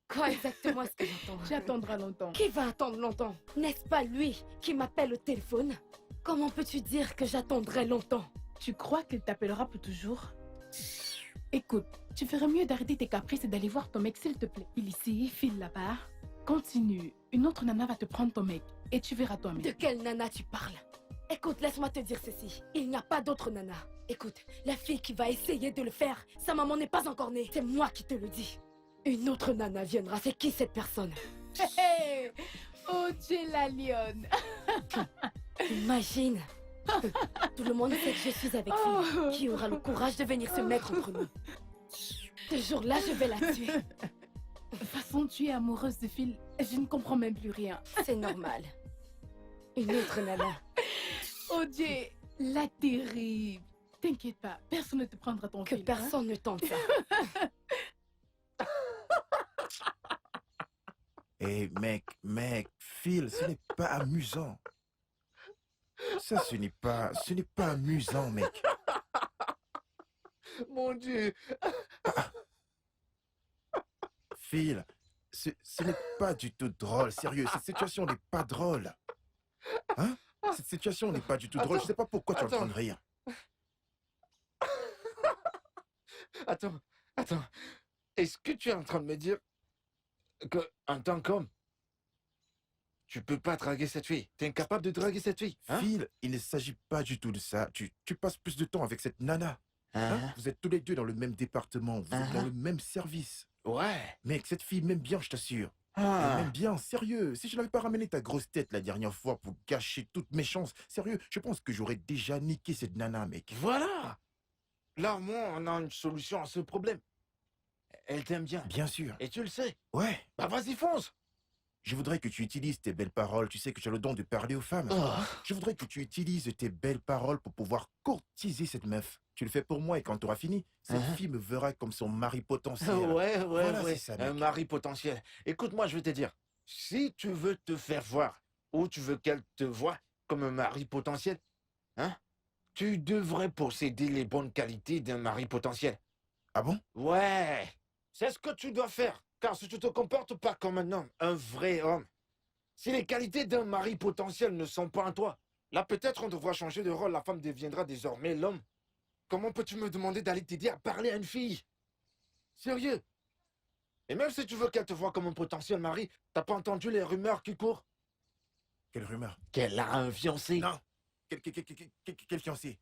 Quoi exactement est-ce que j'entends? Tu attendras longtemps. Qui va attendre longtemps? N'est-ce pas lui qui m'appelle au téléphone? Comment peux-tu dire que j'attendrai longtemps? Tu crois qu'il t'appellera pour toujours? Écoute, tu ferais mieux d'arrêter tes caprices et d'aller voir ton mec s'il te plaît. Il ici, file là-bas. Continue. Une autre nana va te prendre ton mec et tu verras toi-même. De quelle nana tu parles? Écoute, laisse-moi te dire ceci. Il n'y a pas d'autre nana. Écoute, la fille qui va essayer de le faire, sa maman n'est pas encore née. C'est moi qui te le dis. Une autre nana viendra. C'est qui cette personne? Hey! Oh, tu es la lionne. Imagine. Tout le monde sait que je suis avec Oh. lui. Qui aura le courage de venir se mettre entre nous? Ce jour-là, je vais la tuer. De toute façon, tu es amoureuse de Phil. Je ne comprends même plus rien. C'est normal. Une autre nana. Oh Dieu, la terrible. T'inquiète pas, personne ne te prendra ton Que Phil. personne ne tente ça. Hé, mec, Phil, ce n'est pas amusant. Ça, ce n'est pas amusant, mec. Mon Dieu. Phil, ce n'est pas du tout drôle. Sérieux, cette situation n'est pas drôle. Hein? Cette situation n'est pas du tout drôle. Je sais pas pourquoi tu es en train de rire. Attends. Est-ce que tu es en train de me dire que, en tant qu'homme, tu peux pas draguer cette fille? Tu es incapable de draguer cette fille? Hein? Phil, il ne s'agit pas du tout de ça. Tu passes plus de temps avec cette nana. Hein? Vous êtes tous les deux dans le même département. Vous êtes dans le même service. Ouais. Mec, cette fille m'aime bien, je t'assure. Ah. Elle m'aime bien, sérieux. Si je n'avais pas ramené ta grosse tête la dernière fois pour gâcher toutes mes chances, sérieux, je pense que j'aurais déjà niqué cette nana, mec. Voilà. Là, au moins, on a une solution à ce problème. Elle t'aime bien. Bien sûr. Et tu le sais. Ouais. Bah vas-y, fonce. Je voudrais que tu utilises tes belles paroles. Tu sais que tu as le don de parler aux femmes. Je voudrais que tu utilises tes belles paroles pour pouvoir courtiser cette meuf. Tu le fais pour moi et quand tu auras fini, cette fille me verra comme son mari potentiel. Ouais. Voilà, c'est ça, Un mec. mari potentiel. Écoute-moi, je vais te dire. Si tu veux te faire voir ou tu veux qu'elle te voie comme un mari potentiel, hein, tu devrais posséder les bonnes qualités d'un mari potentiel. Ah bon? Ouais. C'est ce que tu dois faire. Car si tu te comportes pas comme un homme, un vrai homme, si les qualités d'un mari potentiel ne sont pas en toi, là peut-être on devra changer de rôle. La femme deviendra désormais l'homme. Comment peux-tu me demander d'aller t'aider à parler à une fille? Sérieux? Et même si tu veux qu'elle te voie comme un potentiel mari, t'as pas entendu les rumeurs qui courent? Quelle rumeur? Qu'elle a un fiancé. Non. Quel fiancé?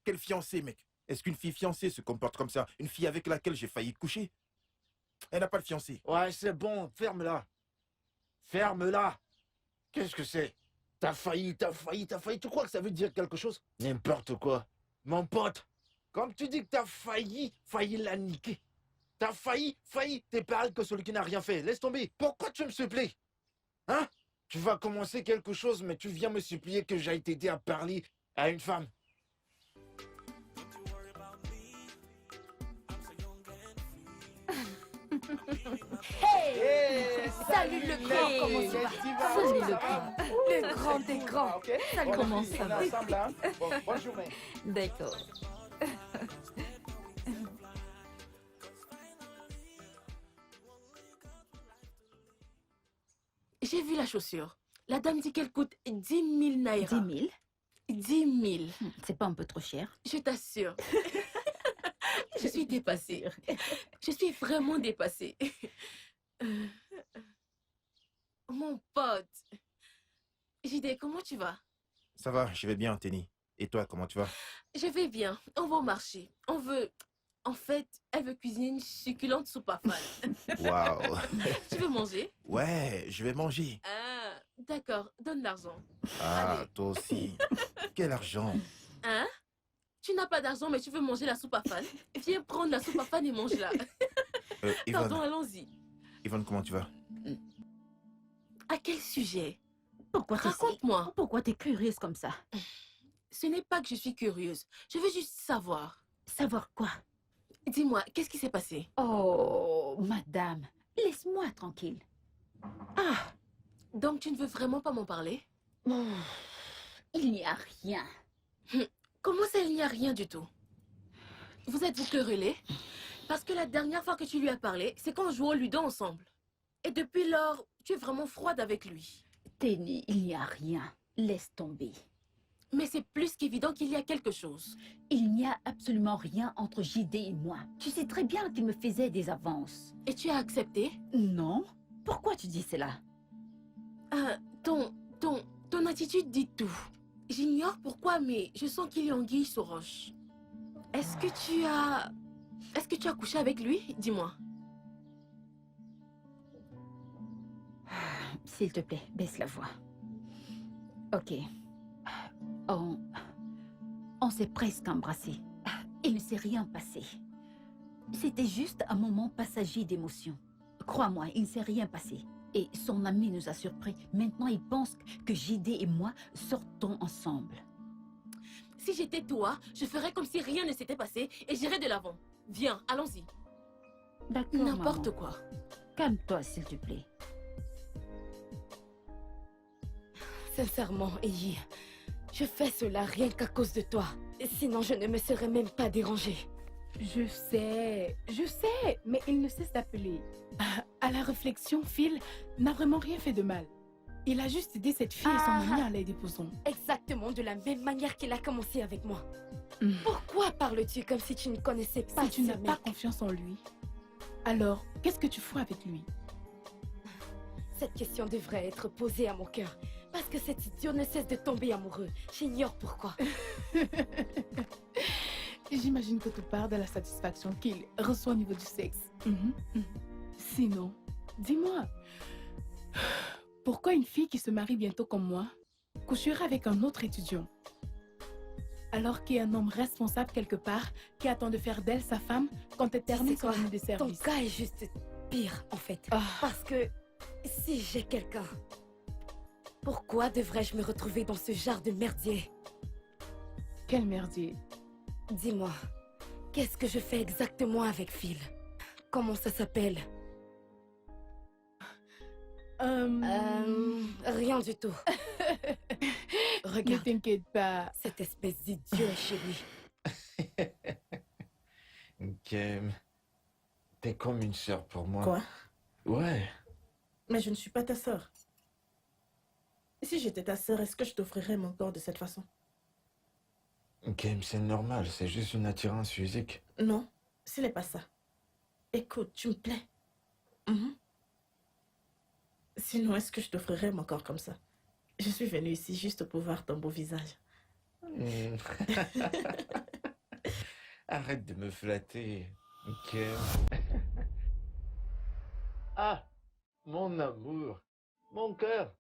Quel fiancé, mec? Est-ce qu'une fille fiancée se comporte comme ça? Une fille avec laquelle j'ai failli coucher? Elle n'a pas de fiancé. Ouais, c'est bon, ferme-la. Ferme-la. Qu'est-ce que c'est? T'as failli. Tu crois que ça veut dire quelque chose? N'importe quoi. Mon pote, comme tu dis que t'as failli la niquer. T'as failli, t'es pareil que celui qui n'a rien fait. Laisse tomber. Pourquoi tu me supplies? Hein? Tu vas commencer quelque chose, mais tu viens me supplier que j'aille t'aider à parler à une femme. Hey! Salut le grand, comment ça va? Salut le grand. Le grand des grands. Salut. Comment ça va? Ensemble, hein? Bonne journée. D'accord. J'ai vu la chaussure. La dame dit qu'elle coûte 10 000 naira. 10 000? 10 000. C'est pas un peu trop cher? Je t'assure. Je suis dépassée. Je suis vraiment dépassée. Mon pote. JD, comment tu vas? Ça va, je vais bien, Tenny. Et toi, comment tu vas? Je vais bien. On va au marché. On veut... En fait, elle veut cuisiner une succulente soupe à fan. Waouh. Tu veux manger? Ouais, je vais manger. Ah, d'accord. Donne l'argent. Ah, Allez. toi aussi. Quel argent. Hein? Tu n'as pas d'argent, mais tu veux manger la soupe à fan? Viens prendre la soupe à fan et mange-la. Pardon, Yvonne, allons-y. Yvonne, comment tu vas? À quel sujet? Pourquoi t'es Raconte-moi. Pourquoi t'es curieuse comme ça? Ce n'est pas que je suis curieuse. Je veux juste savoir. Savoir quoi? Dis-moi, qu'est-ce qui s'est passé? Oh, madame, laisse-moi tranquille. Ah, donc tu ne veux vraiment pas m'en parler? Oh, il n'y a rien. Comment ça, il n'y a rien du tout? Vous êtes-vous querellés? Parce que la dernière fois que tu lui as parlé, c'est quand on jouait au ludo ensemble. Et depuis lors, tu es vraiment froide avec lui. Tenny, il n'y a rien. Laisse tomber. Mais c'est plus qu'évident qu'il y a quelque chose. Il n'y a absolument rien entre JD et moi. Tu sais très bien qu'il me faisait des avances. Et tu as accepté? Non? Pourquoi tu dis cela? Ton attitude dit tout. J'ignore pourquoi, mais je sens qu'il y a anguille sous roche. Est-ce que tu as couché avec lui? Dis-moi. S'il te plaît, baisse la voix. Ok. On s'est presque embrassé. Il ne s'est rien passé. C'était juste un moment passager d'émotion. Crois-moi, il ne s'est rien passé. Et son ami nous a surpris. Maintenant, il pense que JD et moi sortons ensemble. Si j'étais toi, je ferais comme si rien ne s'était passé et j'irais de l'avant. Viens, allons-y. D'accord, N'importe maman. quoi. Calme-toi, s'il te plaît. Sincèrement, Eyi, Je fais cela rien qu'à cause de toi. Sinon, je ne me serais même pas dérangée. Je sais, mais il ne cesse d'appeler. À la réflexion, Phil n'a vraiment rien fait de mal. Il a juste aidé cette fille et son ami à la déposant. Exactement de la même manière qu'il a commencé avec moi. Mm. Pourquoi parles-tu comme si tu ne connaissais pas Si tu ce n'as pas mec? confiance en lui, alors qu'est-ce que tu feras avec lui? Cette question devrait être posée à mon cœur. Parce que cet idiot ne cesse de tomber amoureux. J'ignore pourquoi. J'imagine que tu parles de la satisfaction qu'il reçoit au niveau du sexe. Sinon, dis-moi, pourquoi une fille qui se marie bientôt comme moi couchera avec un autre étudiant? Alors qu'il y a un homme responsable quelque part qui attend de faire d'elle sa femme quand elle termine son année de Ton service. cas est juste pire, en fait. Ah. Parce que si j'ai quelqu'un, pourquoi devrais-je me retrouver dans ce genre de merdier? Quel merdier. Dis-moi, qu'est-ce que je fais exactement avec Phil? Comment ça s'appelle? Rien du tout. Ne Regarde, t'inquiète pas. cette espèce d'idiot est chez lui. Kem, t'es comme une sœur pour moi. Quoi? Ouais. Mais je ne suis pas ta sœur. Si j'étais ta sœur, est-ce que je t'offrirais mon corps de cette façon? Kem, c'est normal, c'est juste une attirance physique. Non, ce n'est pas ça. Écoute, tu me plais. Mhm. Sinon, est-ce que je t'offrirais mon corps comme ça? Je suis venue ici juste pour voir ton beau visage. Hmm. Arrête de me flatter, Kem. Ah, mon amour, mon cœur.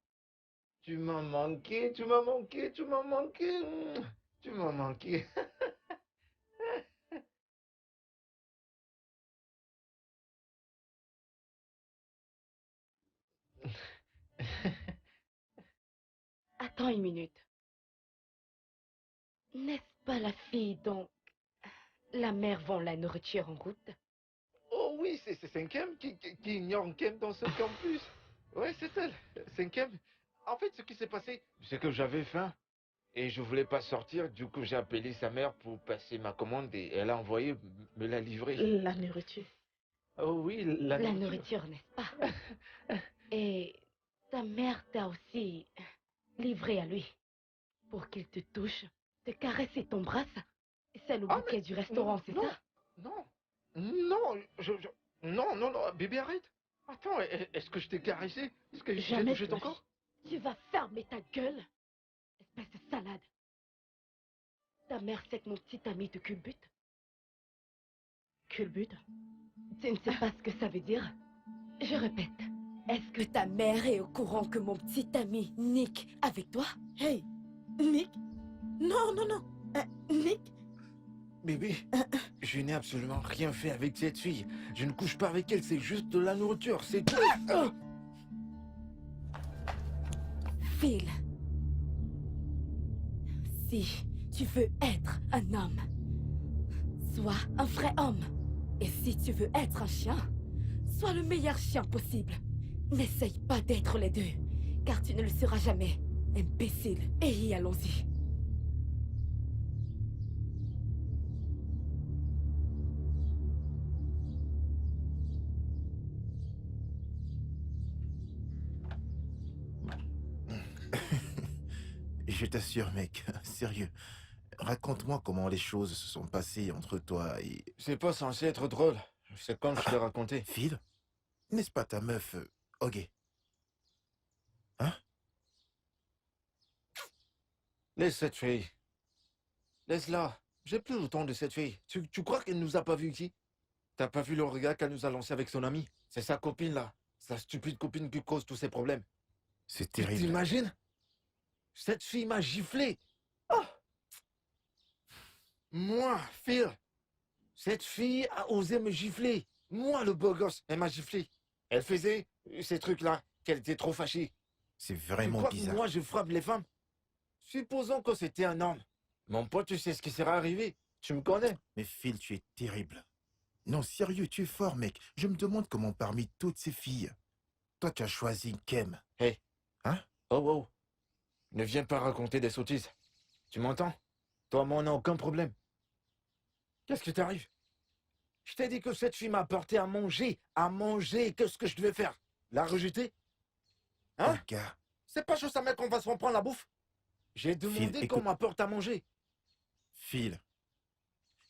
Tu m'as manqué, tu m'as manqué, tu m'as manqué. Tu m'as manqué. Attends une minute. N'est-ce pas la fille dont la mère vend la nourriture en route? Oh oui, c'est Kem qui ignore Kem dans ce campus. Ouais, c'est elle. C'est Kem. En fait, ce qui s'est passé, c'est que j'avais faim. Et je voulais pas sortir, du coup j'ai appelé sa mère pour passer ma commande et elle a envoyé me la livrer. La nourriture. Oh oui, la La nourriture. nourriture, n'est-ce pas? Et ta mère t'a aussi livré à lui pour qu'il te touche, te caresse et t'embrasse. C'est le Ah, bouquet mais du restaurant, non, c'est non, ça? Non, non, non, bébé arrête. Attends, est-ce que je t'ai caressé? Est-ce que j'ai Jamais touché de ton la corps? vie. Tu vas fermer ta gueule, espèce de salade. Ta mère sait que mon petit ami te culbute? Culbute. Tu ne sais pas ce que ça veut dire? Je répète. Est-ce que ta mère est au courant que mon petit ami Nick avec toi? Hey, Nick? Non, non, non. Nick? Bébé, je n'ai absolument rien fait avec cette fille. Je ne couche pas avec elle, c'est juste de la nourriture, c'est tout. Phil. Si tu veux être un homme, sois un vrai homme. Et si tu veux être un chien, sois le meilleur chien possible. N'essaye pas d'être les deux, car tu ne le seras jamais. Imbécile. Et allons-y. Je t'assure, mec, sérieux. Raconte-moi comment les choses se sont passées entre toi et... C'est pas censé être drôle. C'est comme je l'ai raconté. Phil? N'est-ce pas ta meuf, Hogue? Hein? Laisse cette fille. Laisse-la. J'ai plus le temps de cette fille. Tu crois qu'elle nous a pas vus ici? T'as pas vu le regard qu'elle nous a lancé avec son amie? C'est sa copine là. Sa stupide copine qui cause tous ces problèmes. C'est Tu terrible. t'imagines? Cette fille m'a giflé. Oh! Moi, Phil. Cette fille a osé me gifler. Moi, le beau gosse, elle m'a giflé. Elle faisait ces trucs-là, qu'elle était trop fâchée. C'est Tu vraiment crois que bizarre. moi, je frappe les femmes? Supposons que c'était un homme. Mon pote, tu sais ce qui serait arrivé. Tu me connais. Mais Phil, tu es terrible. Non, sérieux, tu es fort, mec. Je me demande comment parmi toutes ces filles, toi, tu as choisi Kem. Hey. Hein? Oh, oh. Ne viens pas raconter des sottises. Tu m'entends? Toi, moi, on n'a aucun problème. Qu'est-ce qui t'arrive? Je t'ai dit que cette fille m'a apporté à manger. À manger, qu'est-ce que je devais faire? La rejeter? Hein? Oh, gars, C'est pas chose à mettre qu'on va se reprendre la bouffe. J'ai demandé qu'on écoute. m'apporte à manger. Phil,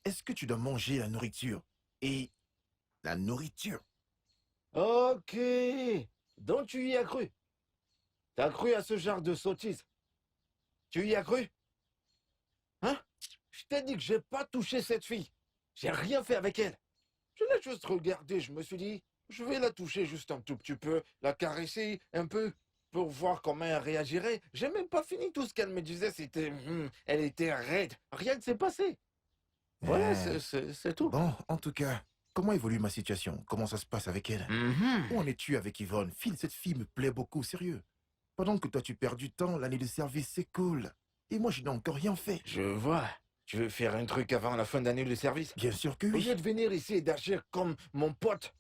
est-ce que tu dois manger la nourriture? Et la nourriture? Ok. Donc tu y as cru. T'as cru à ce genre de sottise. Tu y as cru? Hein? Je t'ai dit que j'ai pas touché cette fille. J'ai rien fait avec elle. Je l'ai juste regardée. Je me suis dit, je vais la toucher juste un tout petit peu, la caresser un peu pour voir comment elle réagirait. J'ai même pas fini tout ce qu'elle me disait. C'était, elle était raide. Rien ne s'est passé. Voilà, c'est tout. Bon, en tout cas, comment évolue ma situation? Comment ça se passe avec elle? Où en es-tu avec Yvonne? Phil, cette fille me plaît beaucoup, sérieux. Pendant que toi tu perds du temps, l'année de service s'écoule. Et moi, je n'ai encore rien fait. Je vois. Tu veux faire un truc avant la fin d'année de service? Bien sûr que Au oui. lieu de venir ici et d'agir comme mon pote,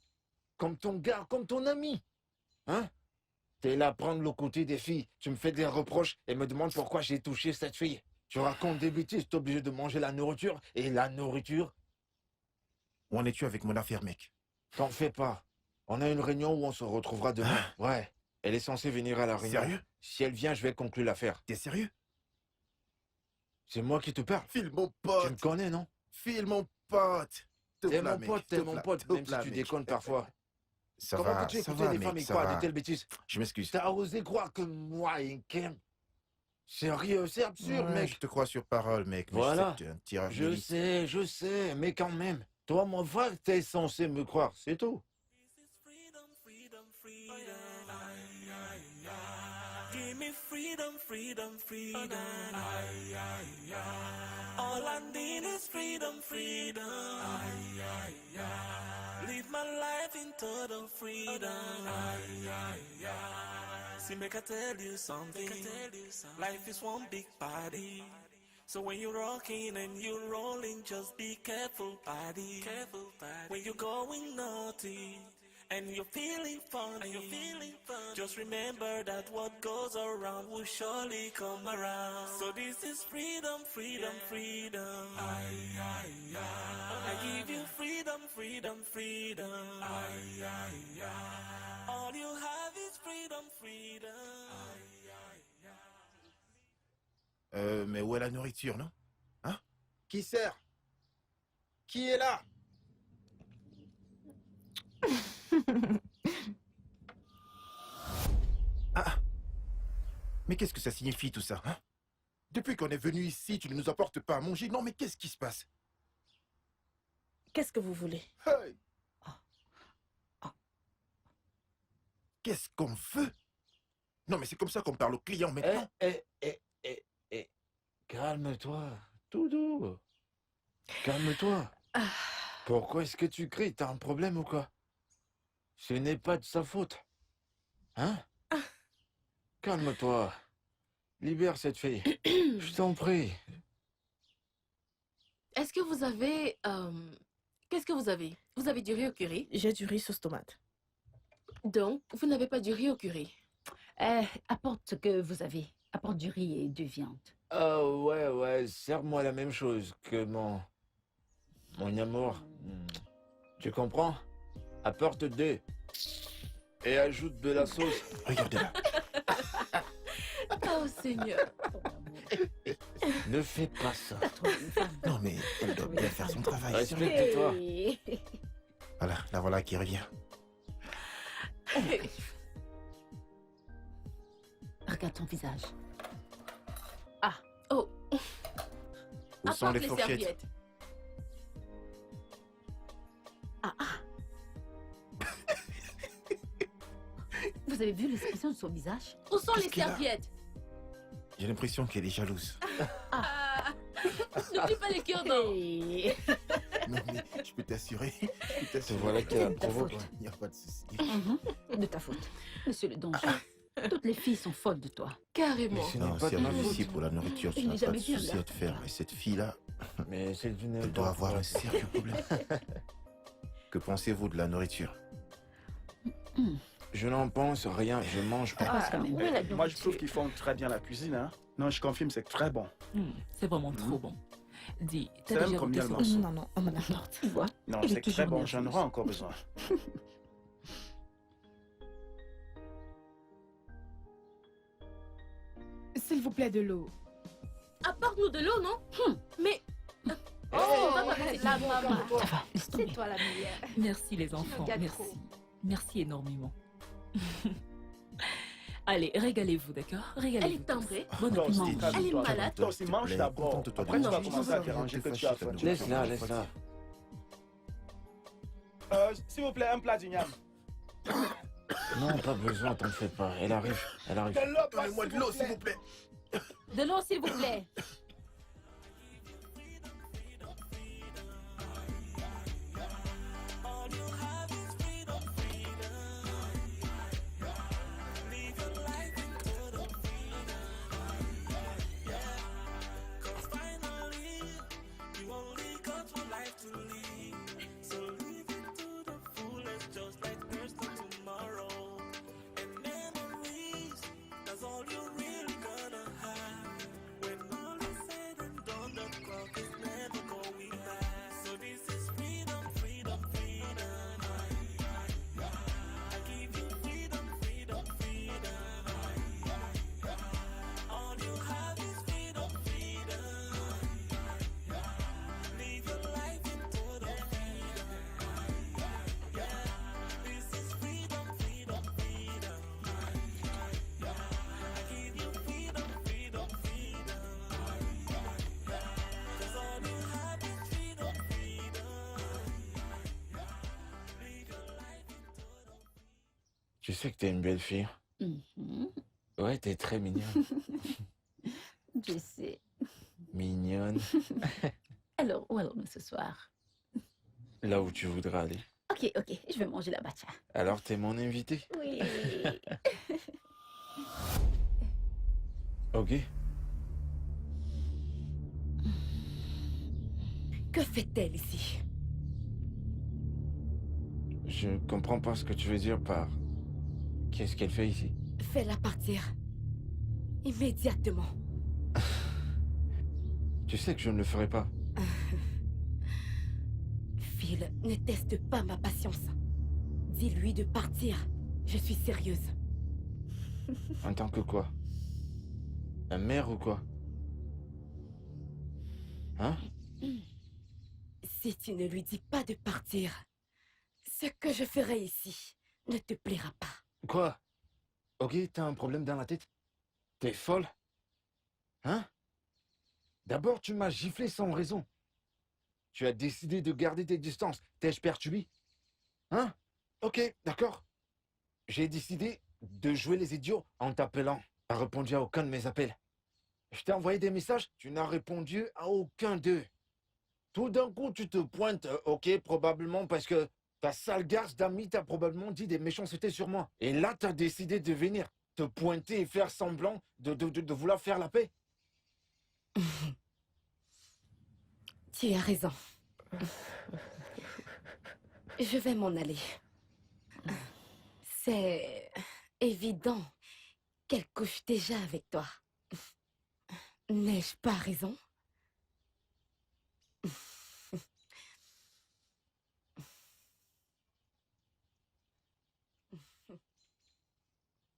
comme ton gars, comme ton ami. Hein? T'es là à prendre le côté des filles. Tu me fais des reproches et me demandes pourquoi j'ai touché cette fille. Tu racontes des bêtises, t'es obligé de manger la nourriture. Et la nourriture, Où en es-tu avec mon affaire, mec? t'en fais pas. On a une réunion où on se retrouvera demain. Ouais. Elle est censée venir à la réunion. Sérieux? Si elle vient, je vais conclure l'affaire. T'es sérieux? C'est moi qui te parle. Phil, mon Tu pote. me connais, non? Phil, mon pote. T'es mon pote, même si tu déconnes parfois. Ça Comment va, peux-tu ça écouter va, des mec, femmes et ça croire va. de telles bêtises? Je m'excuse. T'as osé croire que moi et Kem... Sérieux, c'est absurde, Ouais, mec. je te crois sur parole, mec. Mais Voilà. je sais que tu es un tireur Je sais, mais quand même. Toi, mon frère, t'es censé me croire, c'est tout. Give me freedom, freedom, freedom. All I need is freedom, freedom. Live my life in total freedom. See, make I tell you something. Life is one big party. So when you're rocking and you're rolling, just be careful, buddy. When you're going naughty and you're feeling funny, just remember that what goes around will surely come around. So this is freedom, freedom, freedom. I give you freedom, freedom, freedom. All you have is freedom, freedom. Mais où est la nourriture, non? Hein? Qui sert? Qui est là? Ah! Mais qu'est-ce que ça signifie tout ça, hein? Depuis qu'on est venu ici, tu ne nous apportes pas à manger. Non, mais qu'est-ce qui se passe? Qu'est-ce que vous voulez? Hey! Qu'est-ce qu'on veut? Non, mais c'est comme ça qu'on parle aux clients maintenant. Calme-toi, tout doux. Calme-toi. Pourquoi est-ce que tu cries? T'as un problème ou quoi? Ce n'est pas de sa faute. Hein? Calme-toi. Libère cette fille. Je t'en prie. Est-ce que vous avez... Qu'est-ce que vous avez? Vous avez du riz au curry? J'ai du riz sauce tomate. Donc, vous n'avez pas du riz au curry? Apporte ce que vous avez. Apporte du riz et de viande. Ouais, serre-moi la même chose que mon amour. Tu comprends? Apporte 2. Et ajoute de la sauce. Regardez-la. Oh Seigneur. Ne fais pas ça. Non, mais elle doit bien faire son travail. Respecte-toi. Voilà, la voilà qui revient. Regarde ton visage. Oh, Où sont apporte les les fourchettes? serviettes. Vous avez vu l'expression de son visage? Où sont Qu'est-ce les qu'il a? serviettes? J'ai l'impression qu'elle est jalouse. N'oublie pas les cure-dents. Non, mais je peux t'assurer. Te voilà qui la provoque. Il n'y a pas de souci. De ta faute. Monsieur le danger. Toutes les filles sont folles de toi. Carrément. Mais ce Non, n'est pas si de elle ma vient faute. ici pour la nourriture, tu Il n'as n'est pas de jamais bien, souci là. à te faire. Mais cette fille-là, Mais c'est une... elle doit avoir un sérieux problème. Que pensez-vous de la nourriture? Je n'en pense rien, je mange pas. passe quand même. où est la Moi, je trouve nourriture? qu'ils font très bien la cuisine. Hein. Non, je confirme, c'est très bon. C'est vraiment trop bon. Dis, C'est t'as même déjà comme goûté miel ça? morceau. Non, non, on m'en apporte. Tu vois? Non, Elle est c'est très toujours bon, j'en nerveuse. aurai encore besoin. S'il vous plaît, de l'eau. Apporte-nous de l'eau, non? Mais... Oh, va m'apporter la du- maman. Ça va, laisse C'est tomber. toi la meilleure. Merci les enfants, gâte merci. trop. Merci énormément. Allez, régalez-vous, d'accord? Régalez-vous. Elle est timbrée. Bon Toi appétit. aussi, Elle est calme-toi. malade. Toi aussi, mange d'abord. Contente-toi de Après, tu vas manger. commencer à t'arranger que tu as faim. Laisse-la, laisse-la. S'il vous plaît, un plat d'igname. Non, pas besoin, t'en fais pas. Elle arrive, elle arrive. De l'eau, Donnez-moi de l'eau, s'il vous plaît. De l'eau, s'il vous plaît. Tu sais que t'es une belle fille. Mhm. Ouais, t'es très mignonne. Je sais. Mignonne. Alors, où allons-nous ce soir? Là où tu voudras aller. Ok, je vais manger la bacha. Alors, t'es mon invité. Oui. Ok. Que fait-elle ici? Je comprends pas ce que tu veux dire par... Qu'est-ce qu'elle fait ici? Fais-la partir. Immédiatement. Tu sais que je ne le ferai pas. Phil, ne teste pas ma patience. Dis-lui de partir. Je suis sérieuse. En tant que quoi? Un mère ou quoi? Hein? Si tu ne lui dis pas de partir, ce que je ferai ici ne te plaira pas. Quoi? Ok, t'as un problème dans la tête? T'es folle? Hein? D'abord, tu m'as giflé sans raison. Tu as décidé de garder tes distances. T'ai-je perturbé? Hein? Ok, d'accord. J'ai décidé de jouer les idiots en t'appelant. T'as répondu à aucun de mes appels. Je t'ai envoyé des messages, tu n'as répondu à aucun d'eux. Tout d'un coup, tu te pointes, ok, probablement parce que ta sale garce d'amis t'a probablement dit des méchancetés sur moi. Et là, t'as décidé de venir te pointer et faire semblant de vouloir faire la paix. Tu as raison. Je vais m'en aller. C'est évident qu'elle couche déjà avec toi. N'ai-je pas raison?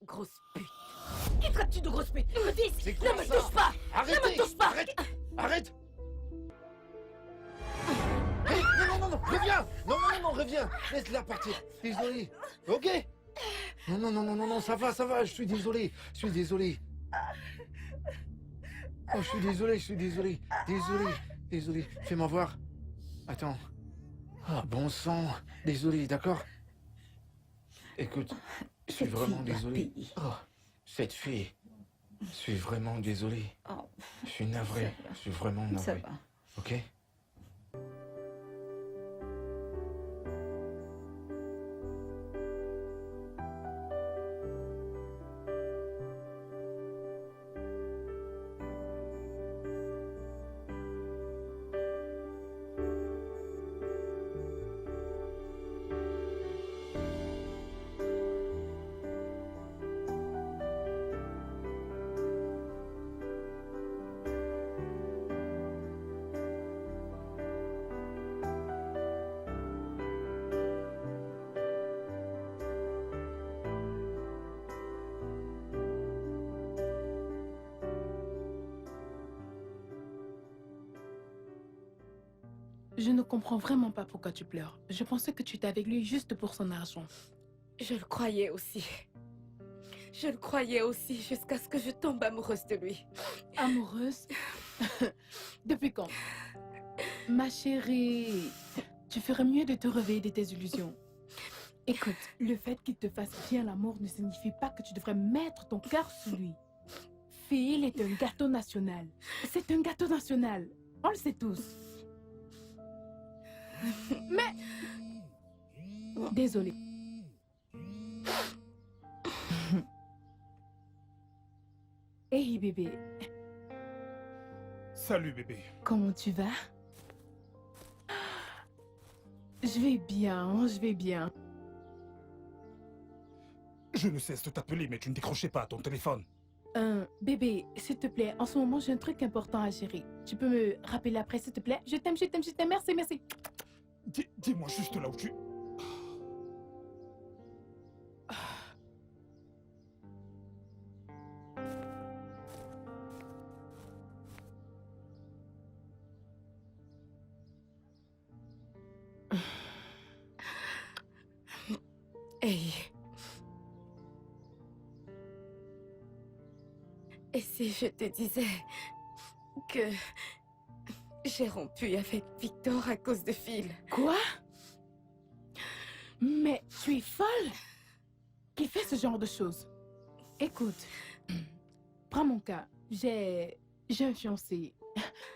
Grosse pute. Qui traites-tu de grosse pute? Dis, C'est ne quoi me ça? touche pas! Arrêtez! Ne me touche pas! Arrête! Arrête! Hey, non, reviens! Non, reviens! Laisse-la partir. Désolé. Ok? Non, ça va, je suis désolé. Oh, je suis désolé. Désolé. Fais-moi voir. Attends. Ah, bon sang. Désolé, d'accord? Écoute, je suis vraiment désolé. Oh, cette fille. Je suis vraiment désolé. Oh, Je suis navré. Je suis vraiment ça navré. va. Ok? Je ne comprends vraiment pas pourquoi tu pleures. Je pensais que tu étais avec lui juste pour son argent. Je le croyais aussi. Je le croyais aussi jusqu'à ce que je tombe amoureuse de lui. Amoureuse? Depuis quand? Ma chérie, tu ferais mieux de te réveiller de tes illusions. Écoute, le fait qu'il te fasse bien l'amour ne signifie pas que tu devrais mettre ton cœur sur lui. Phil est un gâteau national. C'est un gâteau national. On le sait tous. Mais... Désolée. Hey bébé, Salut bébé. comment tu vas? Je vais bien, je vais bien. Je ne cesse de t'appeler, mais tu ne décrochais pas ton téléphone. Bébé, s'il te plaît, en ce moment j'ai un truc important à gérer. Tu peux me rappeler après, s'il te plaît? Je t'aime, je t'aime, je t'aime. Merci, merci. Dis-moi juste là où tu... Hey. Et si je te disais que j'ai rompu avec Victor à cause de Phil? Quoi? Mais tu es folle? Qui fait ce genre de choses? Écoute, prends mon cas. J'ai un fiancé.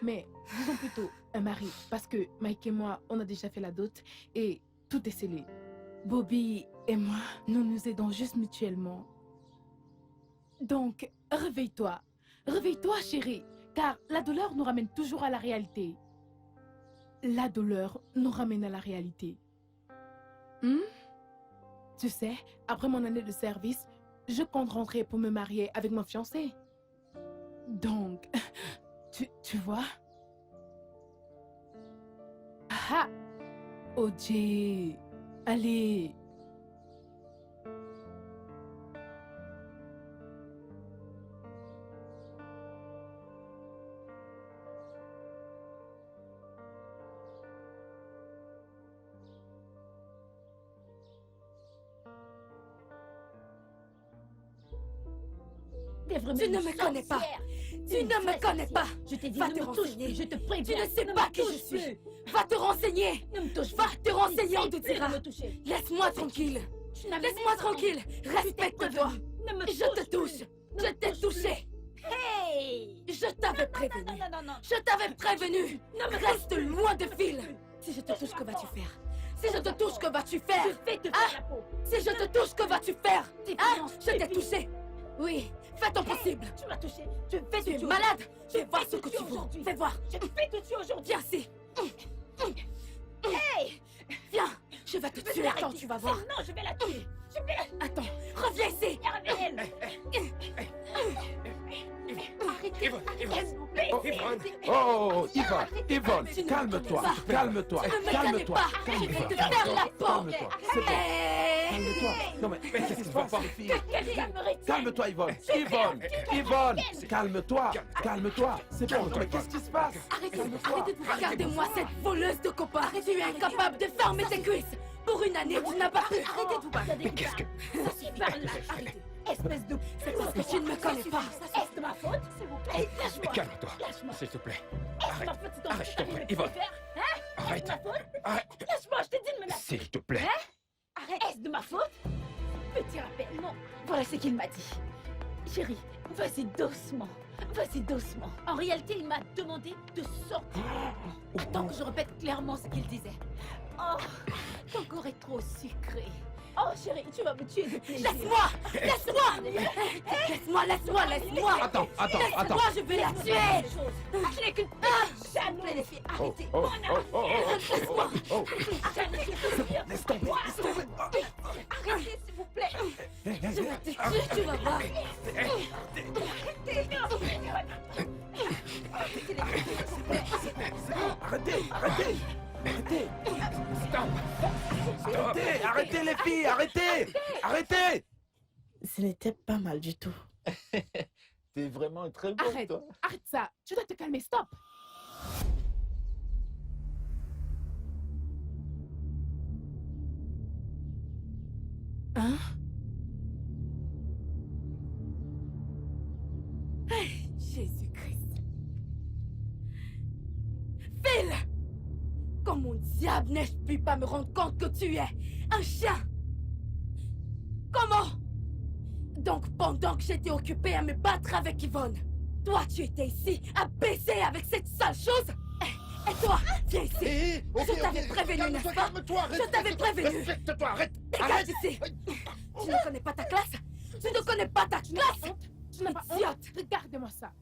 Mais disons plutôt un mari. Parce que Mike et moi, on a déjà fait la dot et tout est scellé. Bobby et moi, nous nous aidons juste mutuellement. Donc, réveille-toi. Réveille-toi, chérie. Car la douleur nous ramène toujours à la réalité. La douleur nous ramène à la réalité. Tu sais, après mon année de service, je compte rentrer pour me marier avec mon fiancé. Donc, tu vois? Ah! OJ! Allez! Tu ne me connais pas. Tu ne me connais pas. Je t'ai dit, Va ne te me touche renseigner. plus, je te Tu préviens. ne sais Ne pas me qui je touche suis. plus. Va te renseigner. Ne me touche Va pas. te renseigner, on te Essaye plus dira. de me toucher. Laisse-moi tranquille. Tu n'as Laisse-moi même pas tranquille. envie. Respecte-toi. Ne me Je te touche. plus. Je t'ai touché. Hey! Je t'avais prévenu. Non. Je t'avais prévenu. Reste loin de Phil. Si je te touche, que vas-tu faire? Si je te touche, que vas-tu faire? Je vais te faire la peau. Si je te touche, que vas-tu faire? Différence, Je t'ai baby. touché. Oui, fais ton possible. Tu m'as touché. Je vais te Tu es tuer. malade. Je Fais voir vais ce te que tuer tu veux. aujourd'hui. Fais voir. Je vais te tuer aujourd'hui. Viens ici. Hey! Viens. Je vais te tuer. l'arrêter. Attends, tu vas voir. Non, je vais la tuer. Je vais la tuer. Attends, reviens ici. Arrêtez. S'il vous plaît. Oh, Yvonne, Yvonne, Tu ne me calme-toi, connais pas. calme-toi, Tu ne me connais calme-toi, pas. calme-toi. Je vais te faire la peau. Calme-toi, c'est bon. Hey. Calme-toi. Non mais qu'est-ce qui se passe, les filles? Quelqu'un me retienne. Calme-toi, Yvonne. Yvonne, calme-toi, calme-toi. C'est bon, mais qu'est-ce qui se passe? Arrêtez de vous Regardez-moi cette voleuse de copain. Tu es incapable de fermer tes cuisses. Pour une année, tu n'as pas pu. Arrêtez de vous battre. Mais qu'est-ce que... Ça suffit par là. Arrêtez. Espèce de... C'est parce que tu ne me connais pas. Est-ce de ma faute? S'il vous plaît. Lâche-moi. Calme-toi, Lâche-moi. s'il te plaît. Est-ce ma faute si ton Arrête, fils je t'en t'arrive prie, à te Yvonne. faire? Hein? Arrête. Est-ce de ma faute? Arrête. Lâche-moi, je t'ai dit de me lâcher. S'il te plaît. Hein? Arrête. Est-ce de ma faute? Petit rappel, non. Voilà ce qu'il m'a dit. Chérie, vas-y doucement. Vas-y doucement. En réalité, il m'a demandé de sortir. Attends que je répète clairement ce qu'il disait. Oh, ton corps est trop sucré. Oh chérie, tu vas me tuer de plaisir. Laisse-moi. Laisse-moi. Attends. Laisse-moi, je vais la tuer. Je n'ai qu'une chaîne. Les filles, arrêtez. Laisse tomber. Arrêtez, s'il vous plaît. Je vais te tuer, tu vas voir. Arrêtez les filles, arrêtez. Ce n'était pas mal du tout. T'es vraiment très bon, Arrête. toi. Arrête ça. Tu dois te calmer. Stop. Hein? Hey, Jésus-Christ. Phil! Comment diable n'ai-je pu pas me rendre compte que tu es un chien? Comment? Donc pendant que j'étais occupée à me battre avec Yvonne, toi tu étais ici à baiser avec cette sale chose? Et toi, viens ici. Je t'avais prévenu, n'est-ce pas? Je t'avais prévenu. Respecte-toi, arrête. Dégage d'ici. Tu ne connais pas ta classe? Tu ne connais pas ta classe? Tu n'as pas honte? Idiote. Regarde-moi ça.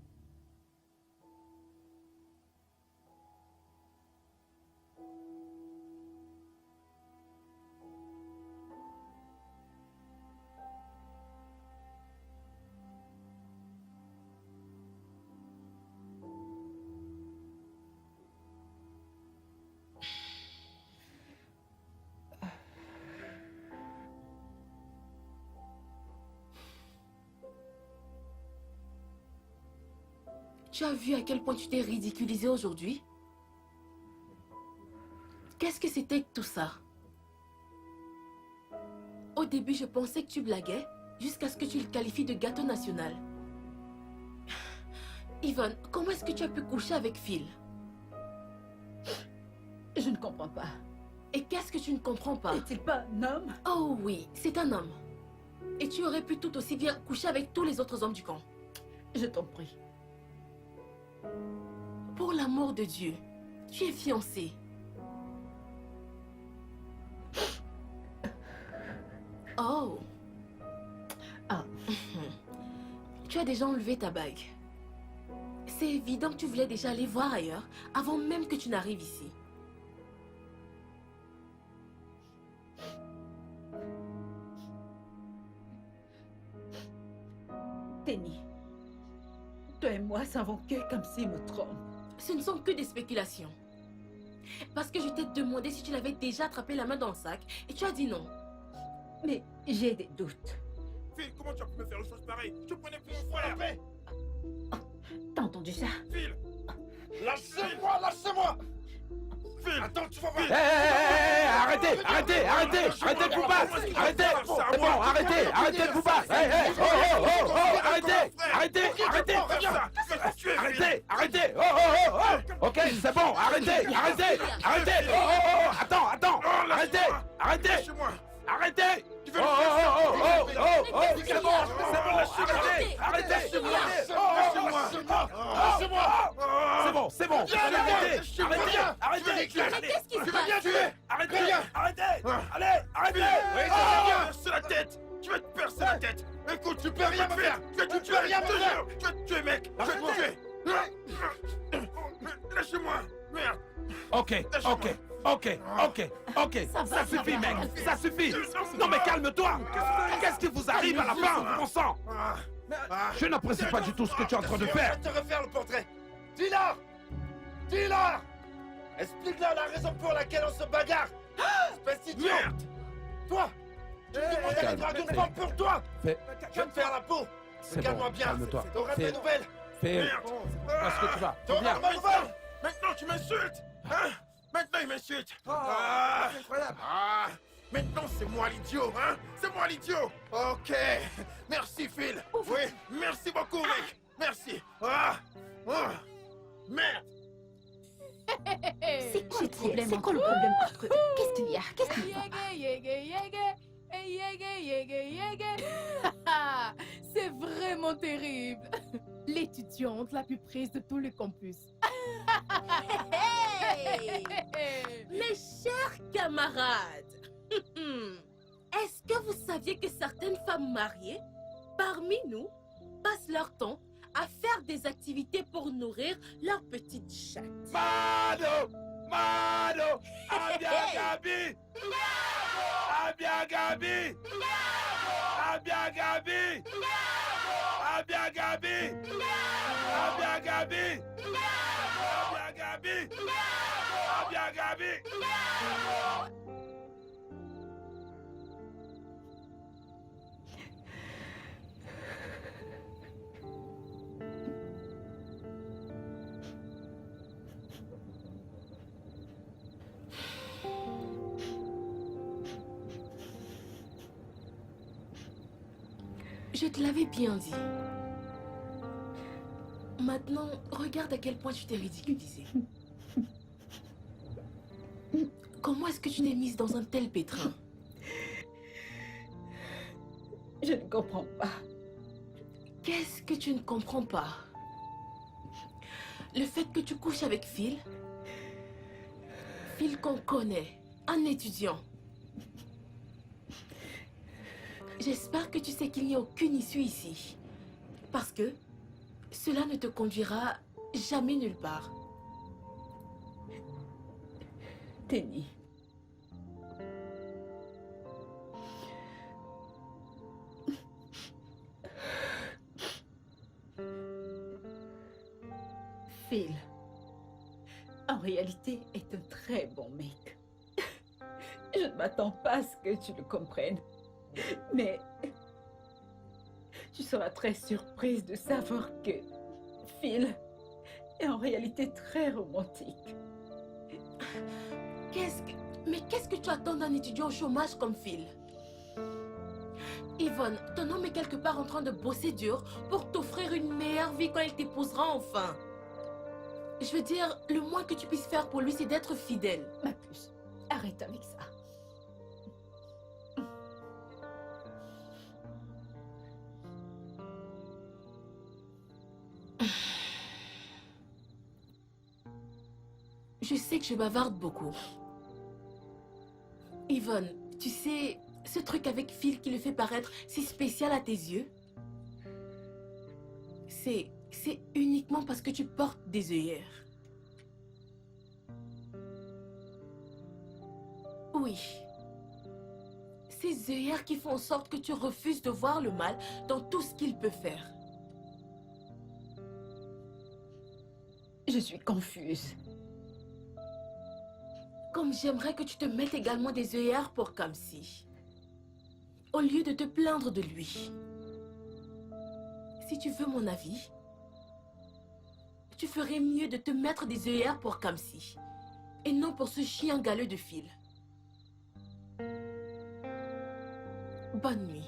Tu as vu à quel point tu t'es ridiculisé aujourd'hui? Qu'est-ce que c'était que tout ça? Au début, je pensais que tu blaguais, jusqu'à ce que tu le qualifies de gâteau national. Yvonne, comment est-ce que tu as pu coucher avec Phil? Je ne comprends pas. Et qu'est-ce que tu ne comprends pas? N'est-il pas un homme? Oh oui, c'est un homme. Et tu aurais pu tout aussi bien coucher avec tous les autres hommes du camp. Je t'en prie. Pour l'amour de Dieu, tu es fiancé. Oh. Ah. Tu as déjà enlevé ta bague. C'est évident que tu voulais déjà aller voir ailleurs avant même que tu n'arrives ici. Tenny, toi et moi savons que comme s'il me trompe. Ce ne sont que des spéculations. Parce que je t'ai demandé si tu l'avais déjà attrapé la main dans le sac et tu as dit non. Mais j'ai des doutes. Phil, comment tu as pu me faire une chose pareille? Je te prenais pour mon frère. T'as entendu ça? Phil, lâchez-moi, lâchez-moi. Phil, attends, tu vas voir. Arrêtez de vous battre. Arrêtez. C'est bon, arrêtez de vous battre. Arrêtez. Ok, c'est bon, arrêtez. Attends. Arrêtez. Tu veux c'est bon, arrêtez. C'est bon. Arrêtez. Qu'est-ce qui se passe? Arrêtez. Allez. Percer la tête. Tu vas te percer la tête. Écoute, tu peux rien me faire. Je vais te tuer, je vais te tuer, mec. Je vais te tuer. Lâchez-moi. Merde. Ok. Ça suffit, mec. Ça suffit. Non, mais calme-toi. Qu'est-ce qui vous arrive à la fin, bon sang? Je n'apprécie pas du tout ce que tu es en train de faire. Je vais te refaire le portrait. Dis-leur. Explique-leur la raison pour laquelle on se bagarre. Espèce d'idiot. Merde. Toi, tu me demandais Calme, d'être une fais- femme pour toi. Fais- Je vais te faire la peau. C'est Regarde-moi bon, bien. calme-toi. T'auras des Fais- nouvelles. Phil, où est-ce que tu vas? Viens. T'auras des nouvelles. Maintenant, tu m'insultes. Hein? Maintenant, il m'insulte. C'est incroyable. Maintenant, c'est moi l'idiot, hein? C'est moi l'idiot. Ok. Merci, Phil. Oui, merci beaucoup, mec. Merci. Merde. C'est quoi le problème entre eux? Qu'est-ce qu'il y a? Qu'est-ce qu'il y a? C'est vraiment terrible. L'étudiante la plus prise de tout le campus. Mes chers camarades, est-ce que vous saviez que certaines femmes mariées, parmi nous, passent leur temps à faire des activités pour nourrir leurs petites chattes? Mano! Abiagabi! Je te l'avais bien dit. Maintenant, regarde à quel point tu t'es ridiculisée. Comment est-ce que tu t'es mise dans un tel pétrin? Je ne comprends pas. Qu'est-ce que tu ne comprends pas? Le fait que tu couches avec Phil? Phil qu'on connaît, un étudiant. J'espère que tu sais qu'il n'y a aucune issue ici. Parce que cela ne te conduira jamais nulle part. Tenny. Phil, en réalité, est un très bon mec. Je ne m'attends pas à ce que tu le comprennes. Mais tu seras très surprise de savoir que Phil est en réalité très romantique. Mais qu'est-ce que tu attends d'un étudiant au chômage comme Phil? Yvonne, ton homme est quelque part en train de bosser dur pour t'offrir une meilleure vie quand il t'épousera enfin. Je veux dire, le moins que tu puisses faire pour lui, c'est d'être fidèle. Ma puce, arrête avec ça. Je sais que je bavarde beaucoup. Yvonne, tu sais, ce truc avec Phil qui le fait paraître si spécial à tes yeux, c'est uniquement parce que tu portes des œillères. Oui. Ces œillères qui font en sorte que tu refuses de voir le mal dans tout ce qu'il peut faire. Je suis confuse. Comme j'aimerais que tu te mettes également des œillères pour Kamsi. Au lieu de te plaindre de lui. Si tu veux mon avis, tu ferais mieux de te mettre des œillères pour Kamsi. Et non pour ce chien galeux de Phil. Bonne nuit.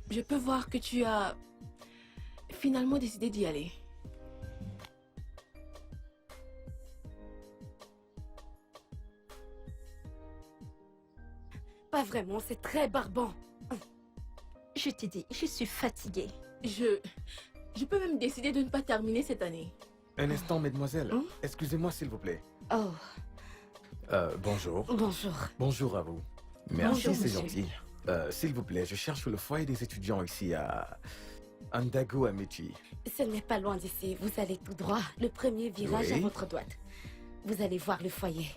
Je peux voir que tu as finalement décidé d'y aller. Pas vraiment, c'est très barbant. Je t'ai dit, je suis fatiguée. Je peux même décider de ne pas terminer cette année. Un instant, mesdemoiselles. Excusez-moi, s'il vous plaît. Oh. Bonjour. Bonjour. Bonjour à vous. Merci, Bonjour, c'est monsieur. gentil. S'il vous plaît, je cherche le foyer des étudiants ici à Andago Amici. Ce n'est pas loin d'ici. Vous allez tout droit. Le premier virage Oui. à votre droite. Vous allez voir le foyer.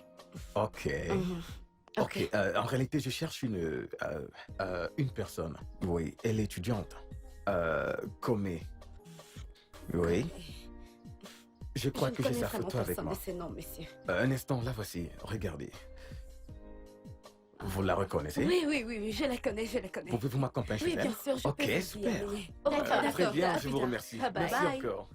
Ok. Mhm. Ok. En réalité, je cherche une personne. Oui, elle est étudiante. Comé. Oui. Je crois que j'ai sa photo avec moi. de ces noms, monsieur. Un instant, la voici. Regardez. Vous la reconnaissez? Oui, je la connais, je la connais. Pouvez-vous m'accompagner chez Oui, elle? bien sûr, je Ok, peux vous y super. amener. D'accord, Très d'accord. bien, À je plus vous tard. remercie. Bye bye. Merci encore.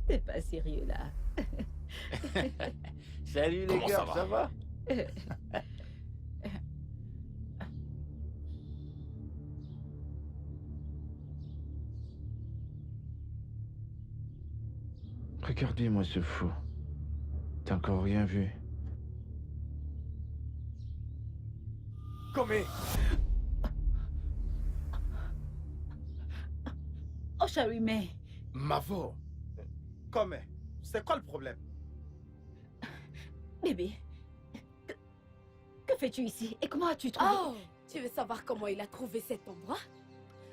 T'es pas sérieux là. Salut les Comment gars, ça va? ça va? Regardez-moi ce fou. T'as encore rien vu. Comé! Oh, chérie, mais... Mavo! Comme, c'est quoi le problème? Bébé, que fais-tu ici et comment as-tu trouvé... Oh, tu veux savoir comment il a trouvé cet endroit?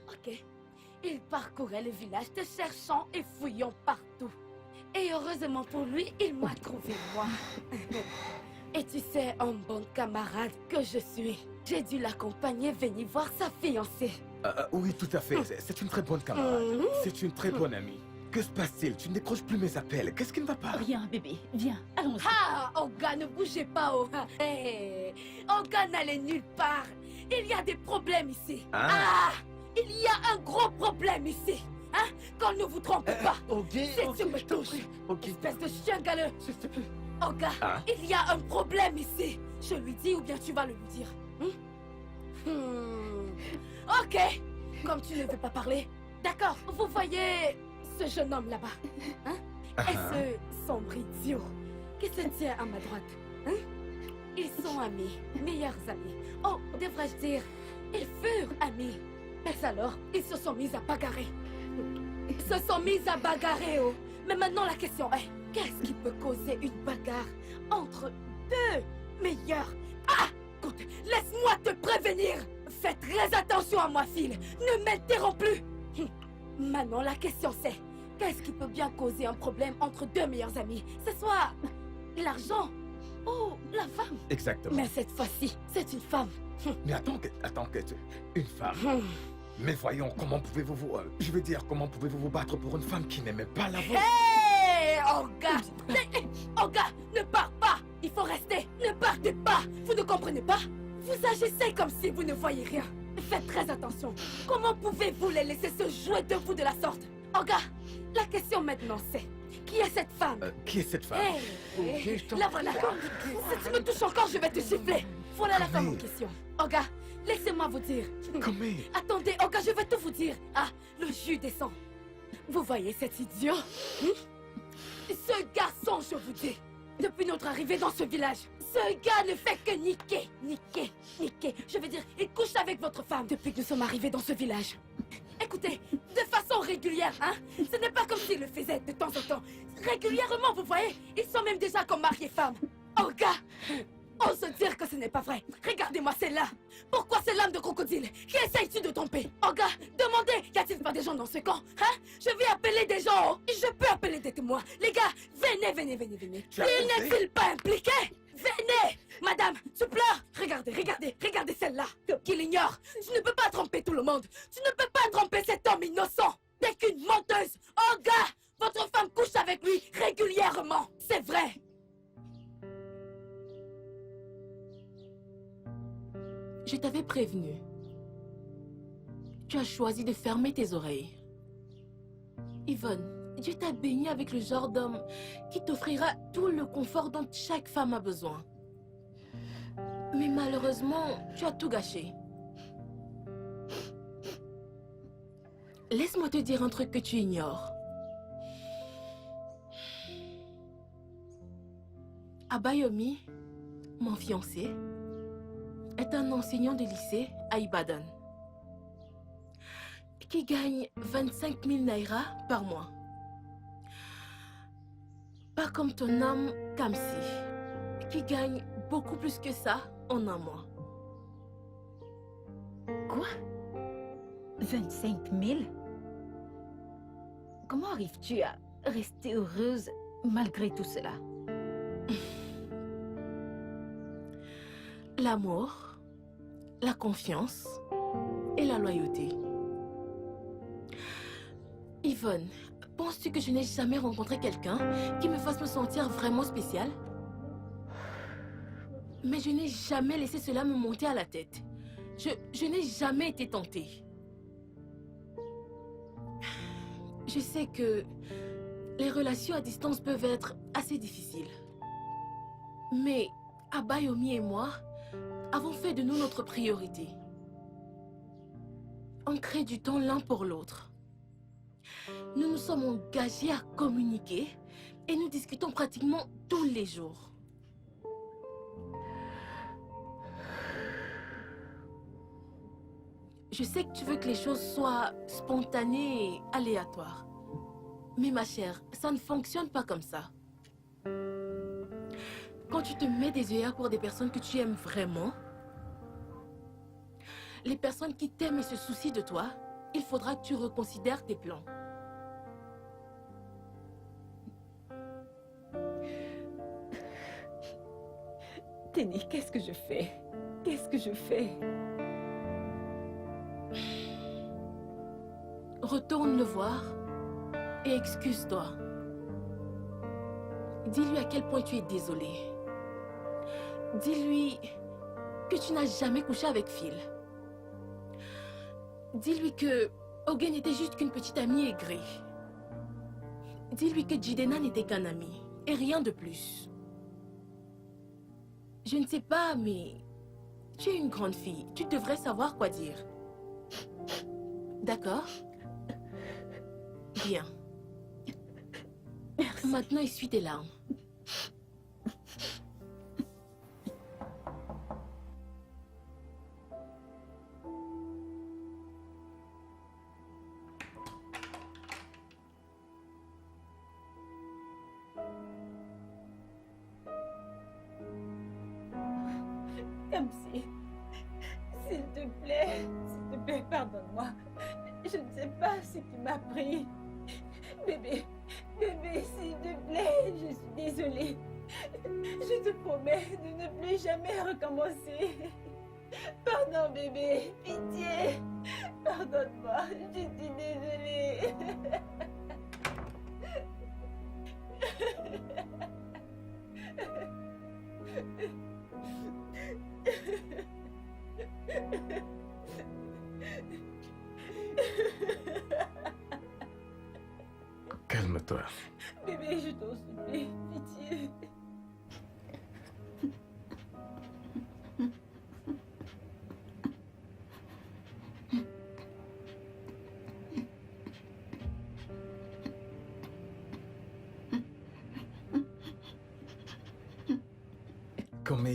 Ok. Il parcourait le village te cherchant et fouillant partout. Et heureusement pour lui, il m'a trouvé moi. Et tu sais, un bon camarade que je suis, j'ai dû l'accompagner venir voir sa fiancée. Oui, tout à fait. C'est une très bonne camarade. C'est une très bonne amie. Que se passe-t-il? Tu ne décroches plus mes appels. Qu'est-ce qui ne va pas? Rien, bébé. Viens, allons-y. Ah, Olga, ne bougez pas, oh. Hey, Olga n'allait nulle part. Il y a des problèmes ici. Ah, il y a un gros problème ici. Hein? Qu'on ne vous trompe pas. C'est tu me touches. Espèce de chien galeux. Olga, il y a un problème ici. Je lui dis ou bien tu vas le lui dire. Ok. Comme tu ne veux pas parler. D'accord, vous voyez ce jeune homme là-bas, hein? Et ce sombre idiot qui se tient à ma droite, hein? Ils sont amis, meilleurs amis. Oh, devrais-je dire, ils furent amis. Mais alors, ils se sont mis à bagarrer. Ils se sont mis à bagarrer, oh. Mais maintenant la question est, qu'est-ce qui peut causer une bagarre entre deux meilleurs? Ah! Écoute, laisse-moi te prévenir. Fais très attention à moi, fille. Ne m'interromps plus. Maintenant la question c'est, qu'est-ce qui peut bien causer un problème entre deux meilleurs amis? Ce soit l'argent ou la femme? Exactement. Mais cette fois-ci, c'est une femme. Mais attends que une femme. Mais voyons, comment pouvez-vous je veux dire, comment pouvez-vous vous battre pour une femme qui n'aimait pas la vôtre? Hé, Olga! Olga, ne pars pas! Il faut rester! Ne partez pas! Vous ne comprenez pas? Vous agissez comme si vous ne voyez rien. Faites très attention. Comment pouvez-vous les laisser se jouer de vous de la sorte? Olga, la question maintenant c'est, qui est cette femme? Qui est cette femme? La voilà. Si tu me touches encore, je vais te siffler. Voilà la femme en question. Olga, laissez-moi vous dire. Attendez, Olga, je vais tout vous dire. Ah, le jus descend. Vous voyez cet idiot? Ce garçon, je vous dis, depuis notre arrivée dans ce village, ce gars ne fait que niquer. Je veux dire, il couche avec votre femme depuis que nous sommes arrivés dans ce village. Écoutez, de façon régulière, hein? Ce n'est pas comme s'il le faisait de temps en temps. Régulièrement, vous voyez, ils sont même déjà comme mari et femme. Olga, ose dire que ce n'est pas vrai. Regardez-moi celle-là. Pourquoi ces lames de crocodile? Qui essayes-tu de tromper? Olga, demandez, y a-t-il pas des gens dans ce camp? Hein? Je vais appeler des gens. Oh. Je peux appeler des témoins. Les gars, venez. Il n'est-il pas impliqué? Venez! Madame, tu pleures? Regardez celle-là. Qui l'ignore. Tu ne peux pas tromper tout le monde. Tu ne peux pas tromper cet homme innocent. T'es qu'une menteuse. Olga, votre femme couche avec lui régulièrement. C'est vrai. Je t'avais prévenu. Tu as choisi de fermer tes oreilles. Yvonne, Dieu t'a béni avec le genre d'homme qui t'offrira tout le confort dont chaque femme a besoin. Mais malheureusement, tu as tout gâché. Laisse-moi te dire un truc que tu ignores. Abayomi, mon fiancé, est un enseignant de lycée à Ibadan qui gagne 25 000 naira par mois. Pas comme ton homme Kamsi, qui gagne beaucoup plus que ça en un mois. Quoi? 25 000? Comment arrives-tu à rester heureuse malgré tout cela? L'amour, la confiance et la loyauté. Yvonne, penses-tu que je n'ai jamais rencontré quelqu'un qui me fasse me sentir vraiment spéciale? Mais je n'ai jamais laissé cela me monter à la tête. Je n'ai jamais été tentée. Je sais que les relations à distance peuvent être assez difficiles. Mais Abayomi et moi avons fait de nous notre priorité. On crée du temps l'un pour l'autre. Nous nous sommes engagés à communiquer et nous discutons pratiquement tous les jours. Je sais que tu veux que les choses soient spontanées et aléatoires. Mais ma chère, ça ne fonctionne pas comme ça. Quand tu te mets des œillères pour des personnes que tu aimes vraiment, les personnes qui t'aiment et se soucient de toi, il faudra que tu reconsidères tes plans. Tenny, qu'est-ce que je fais? Qu'est-ce que je fais? Retourne le voir et excuse-toi. Dis-lui à quel point tu es désolé. Dis-lui que tu n'as jamais couché avec Phil. Dis-lui que Hogan n'était juste qu'une petite amie aigrie. Dis-lui que Jidena n'était qu'un ami et rien de plus. Je ne sais pas, mais tu es une grande fille. Tu devrais savoir quoi dire. D'accord? Bien. Merci. Maintenant, essuie tes larmes. Kamsi, s'il te plaît, pardonne-moi. Je ne sais pas ce qui m'a pris. Bébé, s'il te plaît, je suis désolée. Je te promets de ne plus jamais recommencer. Pardon, bébé, pitié. Pardonne-moi, je suis désolée. Calme-toi. Bébé, je t'en supplie, pitié.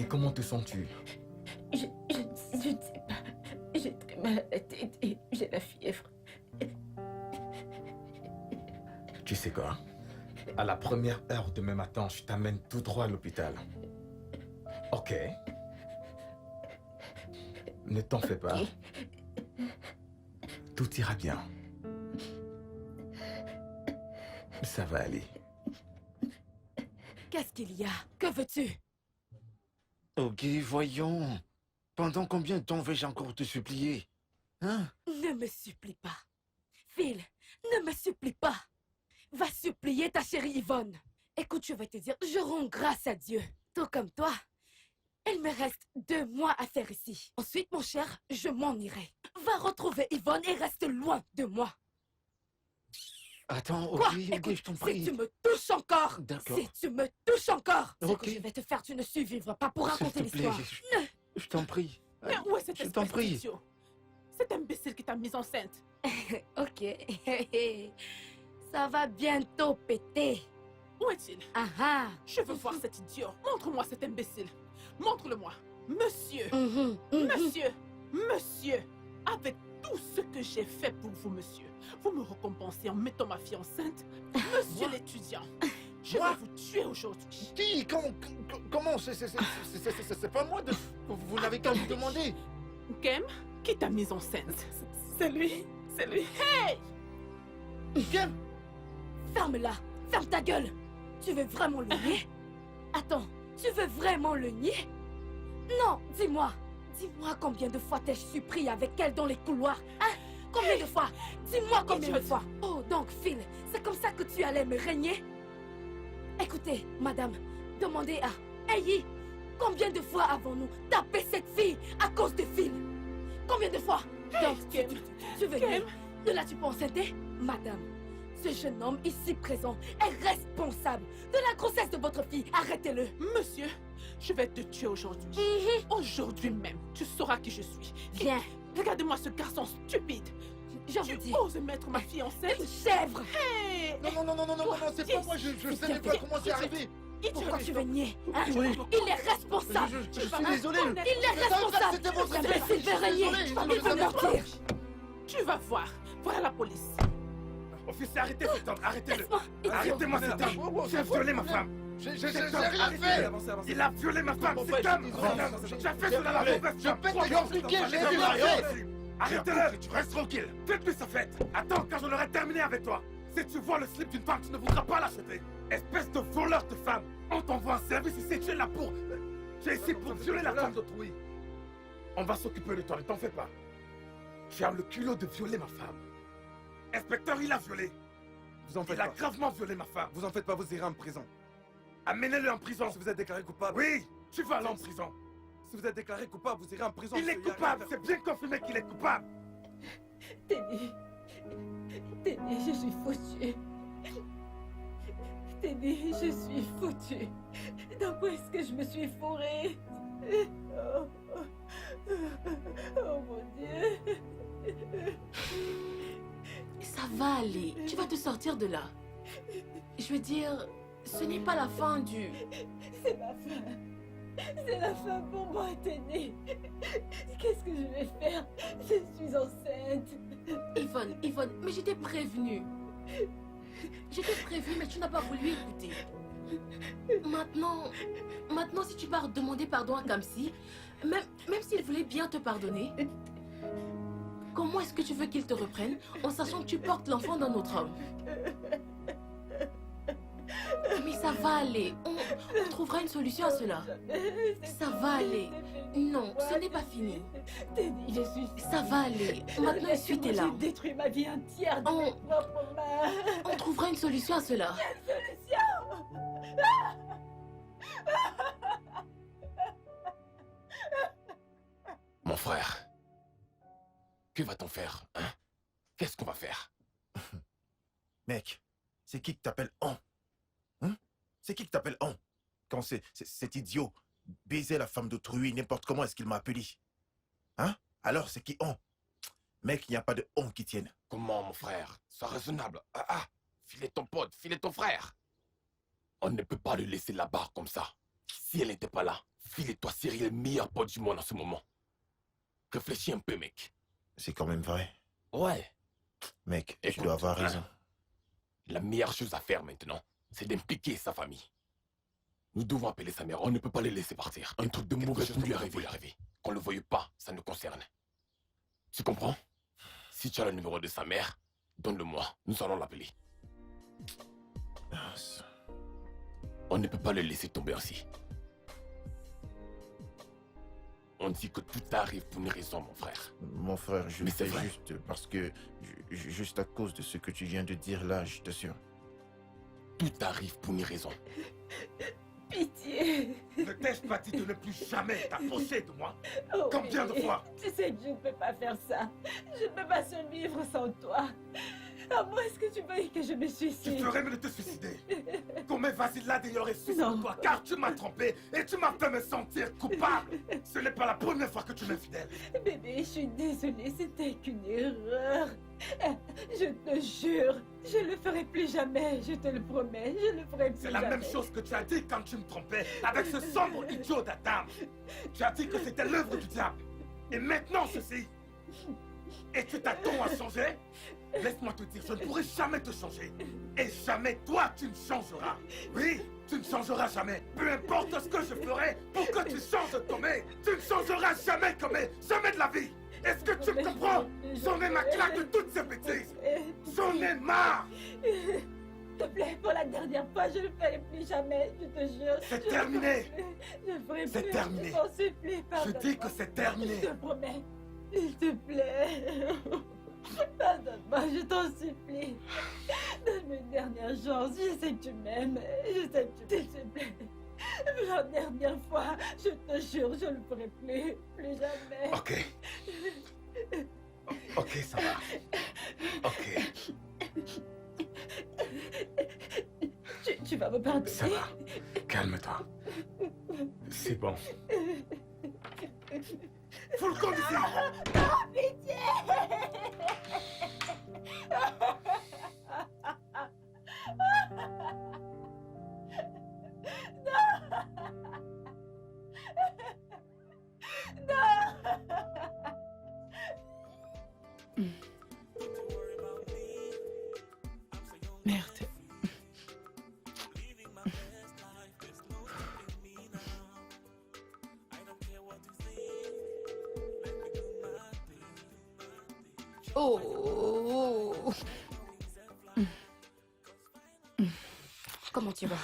Comment te sens-tu? Je ne sais pas. J'ai très mal à la tête et j'ai la fièvre. Tu sais quoi? À la première heure demain matin, je t'amène tout droit à l'hôpital. Ok? Ne t'en fais pas. Tout ira bien. Ça va aller. Qu'est-ce qu'il y a? Que veux-tu? Ok, voyons. Pendant combien de temps vais-je encore te supplier? Hein? Ne me supplie pas. Phil, ne me supplie pas. Va supplier ta chérie Yvonne. Écoute, je vais te dire, je rends grâce à Dieu. Tout comme toi, il me reste 2 mois à faire ici. Ensuite, mon cher, je m'en irai. Va retrouver Yvonne et reste loin de moi. Attends, Quoi? ok, Écoute, je t'en prie. si tu me touches encore, D'accord. si tu me touches encore, ce Ok. que je vais te faire, tu ne survivras pas pour S'il raconter te plaît, l'histoire. je t'en prie. Mais où est cette Je t'en espèce prie. d'idiot? Cet imbécile qui t'a mise enceinte. Ok. Ça va bientôt péter. Où est-il? Ah ah. Je veux voir cet idiot. Montre-moi cet imbécile. Montre-le-moi. Monsieur. Mhm, mhm. Monsieur. Avec tout ce que j'ai fait pour vous, monsieur, vous me récompensez en mettant ma fille enceinte. Monsieur l'étudiant, je vais vous tuer aujourd'hui. Qui? Comment? C'est pas moi de... Vous n'avez qu'à me demander. Kem, qui t'a mise enceinte? C'est lui. C'est lui. Hey! Kem! Ferme-la. Ferme ta gueule. Tu veux vraiment le nier? Attends, tu veux vraiment le nier? Non, dis-moi. Dis-moi combien de fois t'ai-je surpris avec elle dans les couloirs? Hein? Combien de fois? Dis-moi combien de fois? Oh, donc Phil, c'est comme ça que tu allais me régner? Écoutez, madame, demandez à Eyi, combien de fois avons-nous tapé cette fille à cause de Phil? Combien de fois? Donc, tu veux dire, ne l'as-tu pas enceintée? Madame, ce jeune homme ici présent est responsable de la grossesse de votre fille. Arrêtez-le. Monsieur, je vais te tuer aujourd'hui. Aujourd'hui même, tu sauras qui je suis. Viens. Regarde-moi ce garçon stupide. je vous dis. Tu oses mettre ma fille enceinte? Une chèvre! Hey! Non, c'est pas moi, je savais pas comment c'est arrivé. Pourquoi tu veux nier, hein? Oui. Il est responsable! Je suis désolé. Il est responsable! C'était votre L'imbécile veut renier! Il veut mentir! Tu vas voir. Voilà la police. Officier, arrêtez cet homme, arrêtez-le. Laisse-moi, idiot. Arrêtez-moi cet homme. Tu as violé ma femme. J'ai Cet rien homme, fait. Il a violé ma femme, cet homme. Tu as fait cela à la mauvaise Je femme. peux t'expliquer, j'ai rien fait. Arrêtez-le. Tu restes tranquille. Faites-lui sa fête. Attends quand je l'aurai terminé avec toi. Si tu vois le slip d'une femme, tu ne voudras pas l'acheter. Espèce de voleur de femme. On t'envoie un service ici, tu es là pour... Tu es ici pour violer la femme d'autrui. On va s'occuper de toi, ne t'en fais pas. Tu as le culot de violer ma femme. Inspecteur, il a violé. Il a gravement violé ma femme. Vous en faites pas, vous irez en prison. Amenez-le en prison. Si vous êtes déclaré coupable. Oui, tu vas aller en prison. Si vous êtes déclaré coupable, vous irez en prison. Il est coupable, c'est bien confirmé qu'il est coupable. Teddy, je suis foutue. Teddy, je suis foutue. Dans quoi est-ce que je me suis fourrée? Oh mon Dieu. Ça va aller. Tu vas te sortir de là. Je veux dire, ce n'est pas la fin du... C'est ma fin. C'est la fin pour moi, Teddy. Qu'est-ce que je vais faire? Je suis enceinte. Yvonne, mais je t'ai prévenue. Je t'ai prévenu, mais tu n'as pas voulu écouter. Maintenant, si tu pars demander pardon à Kamsi, même s'il voulait bien te pardonner, comment est-ce que tu veux qu'il te reprenne en sachant que tu portes l'enfant d'un autre homme? Mais ça va aller. On trouvera une solution à cela. Ça va aller. Non, ce n'est pas fini. Teddy, je suis... Ça va aller. Maintenant, essuie tes larmes. J'ai détruit ma vie entière de mes propres mains. On trouvera une solution à cela. Quelle solution? Mon frère, que va-t-on faire, hein? Qu'est-ce qu'on va faire? Mec, c'est qui t'appelle on? Hein? C'est qui t'appelle on? Quand cet idiot baisait la femme d'autrui, n'importe comment est-ce qu'il m'a appelé? Hein? Alors c'est qui on? Mec, il n'y a pas de on qui tienne. Comment, mon frère? Sois raisonnable. Filez ton pote, filez ton frère. On ne peut pas le laisser là-bas comme ça. Si elle n'était pas là, filez-toi Cyril, le meilleur pote du monde en ce moment. Réfléchis un peu, mec. C'est quand même vrai. Ouais. Mec, tu dois avoir raison. La meilleure chose à faire maintenant, c'est d'impliquer sa famille. Nous devons appeler sa mère, on ne peut pas les laisser partir. Un truc de mauvais peut lui arriver. Qu'on ne le veuille pas, ça nous concerne. Tu comprends? Si tu as le numéro de sa mère, donne-le-moi, nous allons l'appeler. On ne peut pas le laisser tomber ainsi. On dit que tout arrive pour une raison, mon frère. Mon frère, je Mais fais c'est vrai. juste parce que... Juste à cause de ce que tu viens de dire là, je t'assure. Tout arrive pour une raison. Pitié. Ne t'ai-je pas dit de ne plus jamais t'approcher de moi? Oh, Combien de bébé, fois? Tu sais que je ne peux pas faire ça. Je ne peux pas survivre sans toi. À moins est-ce que tu veuilles que je me suicide? Tu ferais mieux de te suicider. Comme Vasila d'ailleurs est suicide-toi, car tu m'as trompé et tu m'as fait me sentir coupable. Ce n'est pas la première fois que tu m'es fidèle. Bébé, je suis désolée, c'était qu'une erreur. Je te jure, je ne le ferai plus jamais, je te le promets, je ne le ferai plus C'est la jamais. même chose que tu as dit quand tu me trompais avec ce sombre idiot d'Adam. Tu as dit que c'était l'œuvre du diable. Et maintenant ceci. Et tu t'attends à changer? Laisse-moi te dire, je ne pourrai jamais te changer. Et jamais toi, tu ne changeras. Oui, tu ne changeras jamais. Peu importe ce que je ferai pour que tu changes de Tomé, tu ne changeras jamais, Tomé. Jamais de la vie. Est-ce que tu me comprends? J'en ai ma claque de toutes ces bêtises. J'en ai marre. S'il te plaît, pour la dernière fois, je ne le ferai plus jamais, je te jure. C'est terminé. Je ne ferai plus. C'est terminé. Je t'en supplie, Je dis que c'est terminé. Je te promets. S'il te plaît. Pardonne-moi, je t'en supplie. Donne-moi une dernière chance. Je sais que tu m'aimes. Je sais que tu... S'il te plaît. La dernière fois, je te jure, je ne le ferai plus. Plus jamais. Ok. Ok, ça va. Ok. Tu vas me pardonner. Ça va. Calme-toi. C'est bon. Faut le conduire. Non, pitié. Merde. Oh. Comment tu vas?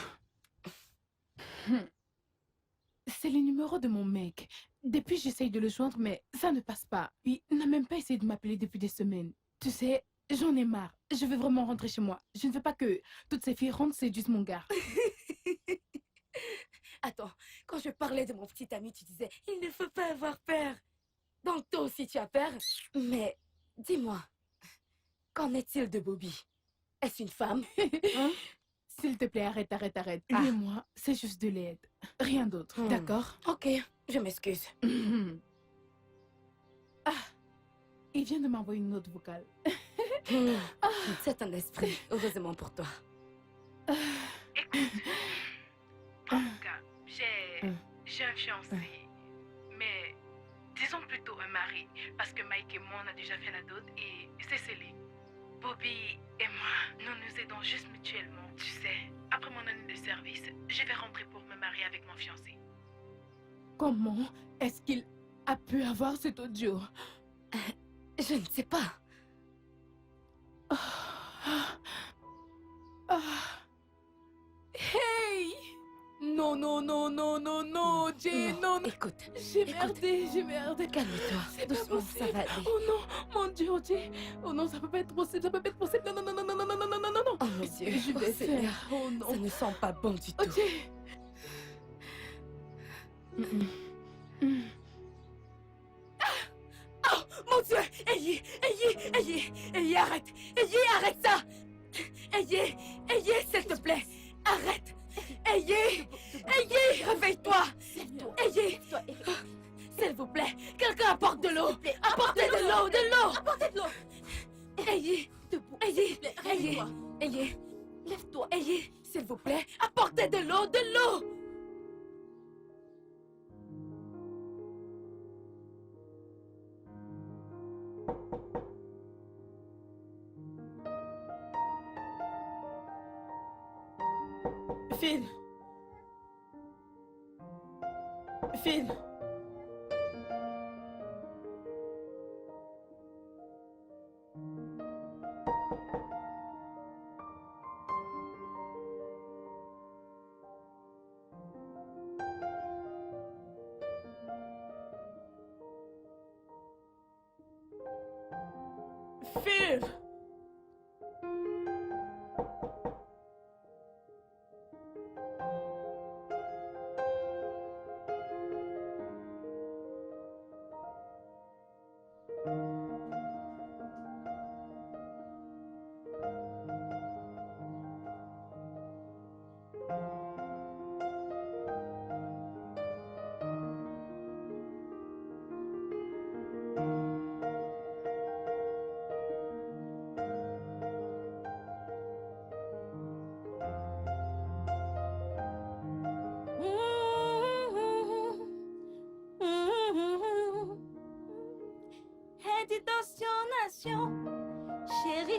C'est le numéro de mon mec. Depuis, j'essaye de le joindre, mais ça ne passe pas. Il n'a même pas essayé de m'appeler depuis des semaines. Tu sais, j'en ai marre. Je veux vraiment rentrer chez moi. Je ne veux pas que toutes ces filles rentrent séduisent mon gars. Attends, quand je parlais de mon petit ami, tu disais « Il ne faut pas avoir peur ». Donc toi aussi tu as peur. Mais dis-moi, qu'en est-il de Bobby? Est-ce une femme? Hein? S'il te plaît, arrête. Ah. Lui et moi, c'est juste de l'aide. Rien d'autre, d'accord? Ok, je m'excuse. Ah, il vient de m'envoyer une note vocale. C'est un esprit, heureusement pour toi. En tout cas, j'ai un fiancé, mais disons plutôt un mari, parce que Mike et moi, on a déjà fait la dot et c'est scellé. Bobby et moi, nous nous aidons juste mutuellement, tu sais. Après mon année de service, je vais rentrer pour me marier avec mon fiancé. Comment est-ce qu'il a pu avoir cet audio? Je ne sais pas. Hey! Non, Jay, non. Écoute, J'ai merdé. Calme-toi, C'est pas doucement, possible. ça va aller. Oh non, mon Dieu, Jay. Oh non, ça peut pas être possible, Non. Oh mon Dieu, Je vais Seigneur, faire. Oh non. ça ne sent pas bon du tout. Jay. Oh mon Dieu, Ayez, arrête ça. Ayez, s'il te plaît, arrête. Ayez, réveille-toi. Ayez, s'il vous plaît, quelqu'un apporte de l'eau. Apportez de l'eau. Apportez de l'eau. Ayez, debout. Ayez, lève-toi. Ayez, s'il vous plaît, apportez de l'eau. Phil.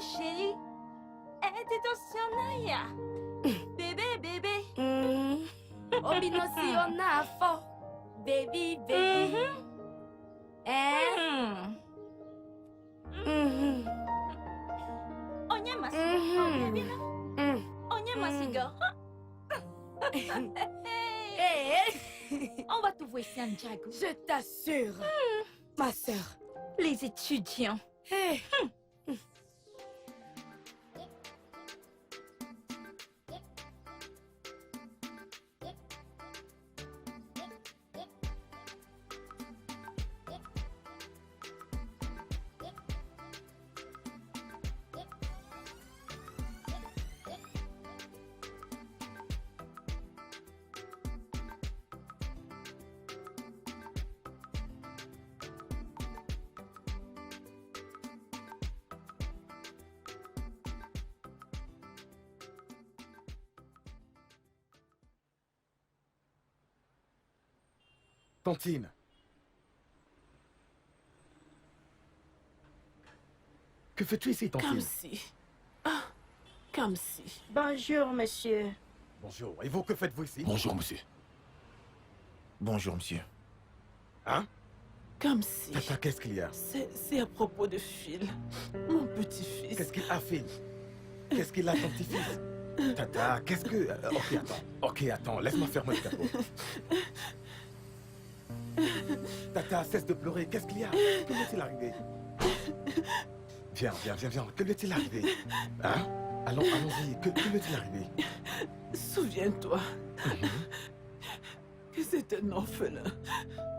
Chérie, Naya. Bébé. Obinosionafo. Baby. Onyema cigarro. On va tout voir ici, Santiago. Je t'assure, ma sœur. Les étudiants. Tantine. Que fais-tu ici, ton Comme fils? si. Ah, comme si. Bonjour, monsieur. Bonjour. Et vous, que faites-vous ici? Bonjour, monsieur. Bonjour, monsieur. Hein? Comme si. Tata, qu'est-ce qu'il y a? C'est à propos de Phil, mon petit-fils. Qu'est-ce qu'il a fait? Qu'est-ce qu'il a, ton petit-fils? Tata, qu'est-ce que... Ok, attends. Ok, attends. Laisse-moi fermer le capot. Tata, cesse de pleurer. Qu'est-ce qu'il y a? Que lui est-il arrivé? Viens. Que lui est-il arrivé? Hein? Allons-y. Que lui est-il arrivé? Souviens-toi que c'est un orphelin.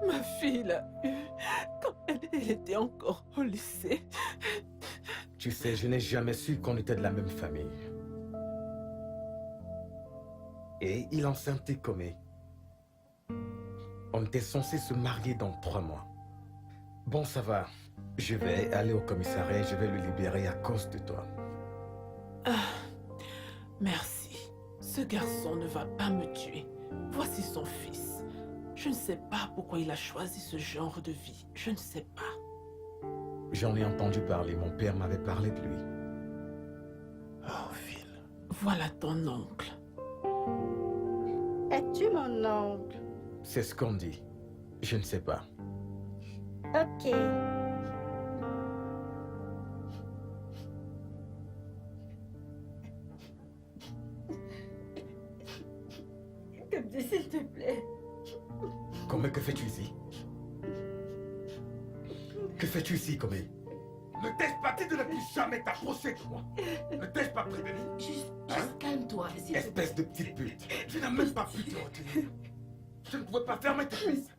Ma fille l'a eu quand elle était encore au lycée. Tu sais, je n'ai jamais su qu'on était de la même famille. Et il enceintait Comé. On était censé se marier dans 3 mois. Bon, ça va. Je vais aller au commissariat et je vais le libérer à cause de toi. Ah, merci. Ce garçon ne va pas me tuer. Voici son fils. Je ne sais pas pourquoi il a choisi ce genre de vie. Je ne sais pas. J'en ai entendu parler. Mon père m'avait parlé de lui. Oh, Phil. Voilà ton oncle. Es-tu mon oncle? C'est ce qu'on dit. Je ne sais pas. Ok. Comme dis, s'il te plaît. Comé, que fais-tu ici? Que fais-tu ici, Comé? Ne t'ai-je pas dit de ne plus jamais t'approcher de moi? Ne t'ai-je pas prévenu? Juste Hein? calme-toi, s'il te plaît. Espèce de petite pute. Tu n'as même pas pu te retenir. Je ne pouvais pas fermer tes cuisses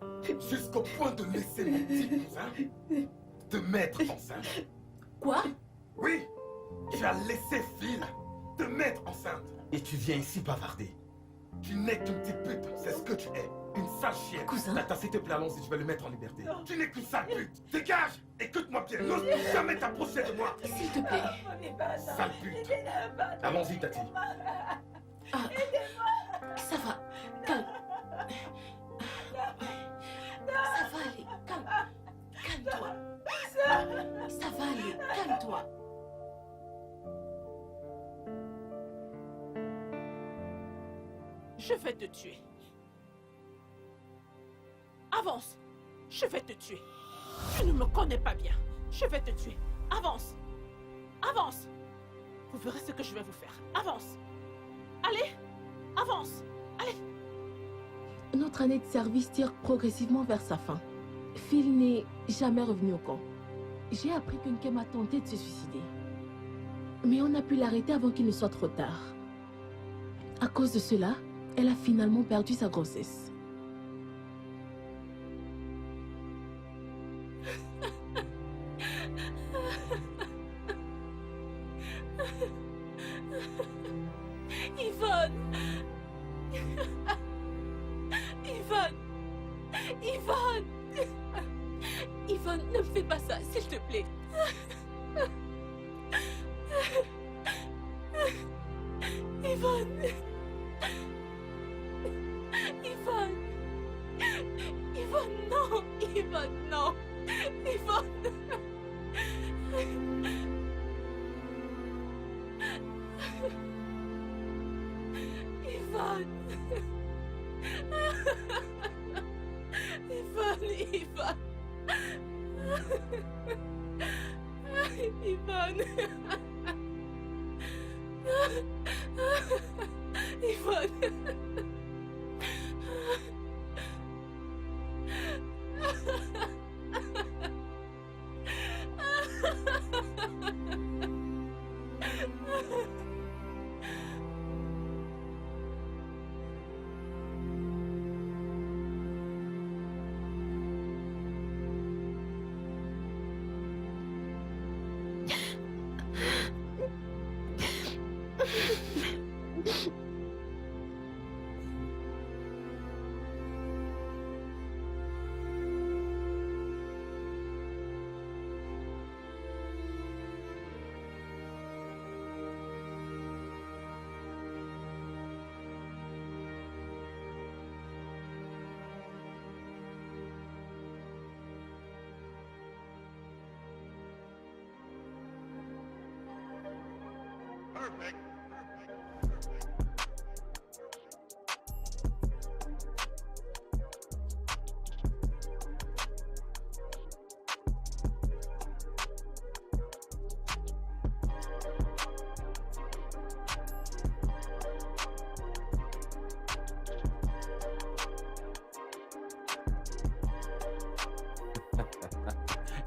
jusqu'au point de laisser mon petit cousin te mettre enceinte. Quoi? Oui, tu as laissé Phil te mettre enceinte. Et tu viens ici bavarder. Tu n'es qu'une petite pute, c'est ce que tu es. Une sale chienne. Cousin? Tata, s'il te plaît, allons-y, je vais le mettre en liberté. Tu n'es qu'une sale pute. Dégage! Écoute-moi bien, n'ose plus jamais t'approcher de moi. S'il te plaît. Sale pute. Allons-y, Tati. Ah, ça va. Calme. Ça va aller. Calme. Calme-toi. Ça va aller. Calme-toi. Je vais te tuer. Avance. Je vais te tuer. Tu ne me connais pas bien. Je vais te tuer. Avance. Avance. Vous verrez ce que je vais vous faire. Avance. Allez. Avance. Allez. Notre année de service tire progressivement vers sa fin. Phil n'est jamais revenu au camp. J'ai appris que Nkem a tenté de se suicider. Mais on a pu l'arrêter avant qu'il ne soit trop tard. À cause de cela, elle a finalement perdu sa grossesse. Yvonne! Yvonne! Yvonne! Yvonne, ne me fais pas ça, s'il te plaît. Yvonne! Yvonne! Yvonne, non! Yvonne, non! Yvonne! Yvonne! Yvonne, Yvonne! Yvonne! Yvonne!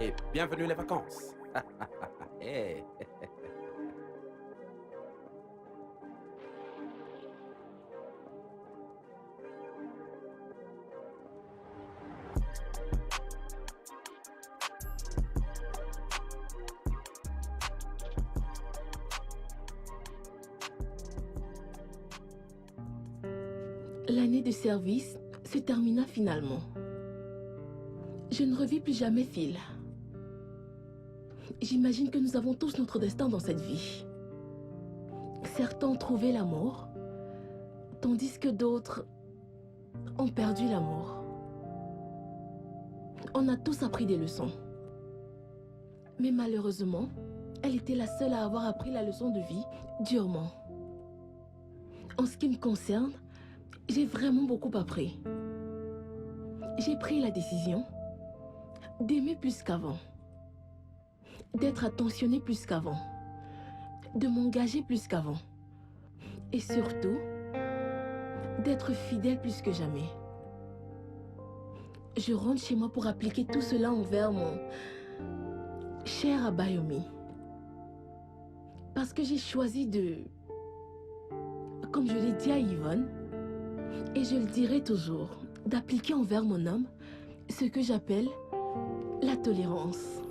Et bienvenue les vacances. Hey. L'année de service se termina finalement. Je ne revis plus jamais Phil. J'imagine que nous avons tous notre destin dans cette vie. Certains ont trouvé l'amour, tandis que d'autres ont perdu l'amour. On a tous appris des leçons. Mais malheureusement, elle était la seule à avoir appris la leçon de vie durement. En ce qui me concerne, j'ai vraiment beaucoup appris. J'ai pris la décision d'aimer plus qu'avant, d'être attentionné plus qu'avant, de m'engager plus qu'avant et surtout d'être fidèle plus que jamais. Je rentre chez moi pour appliquer tout cela envers mon cher Abayomi. Parce que j'ai choisi de, comme je l'ai dit à Yvonne, et je le dirai toujours, d'appliquer envers mon homme ce que j'appelle la tolérance.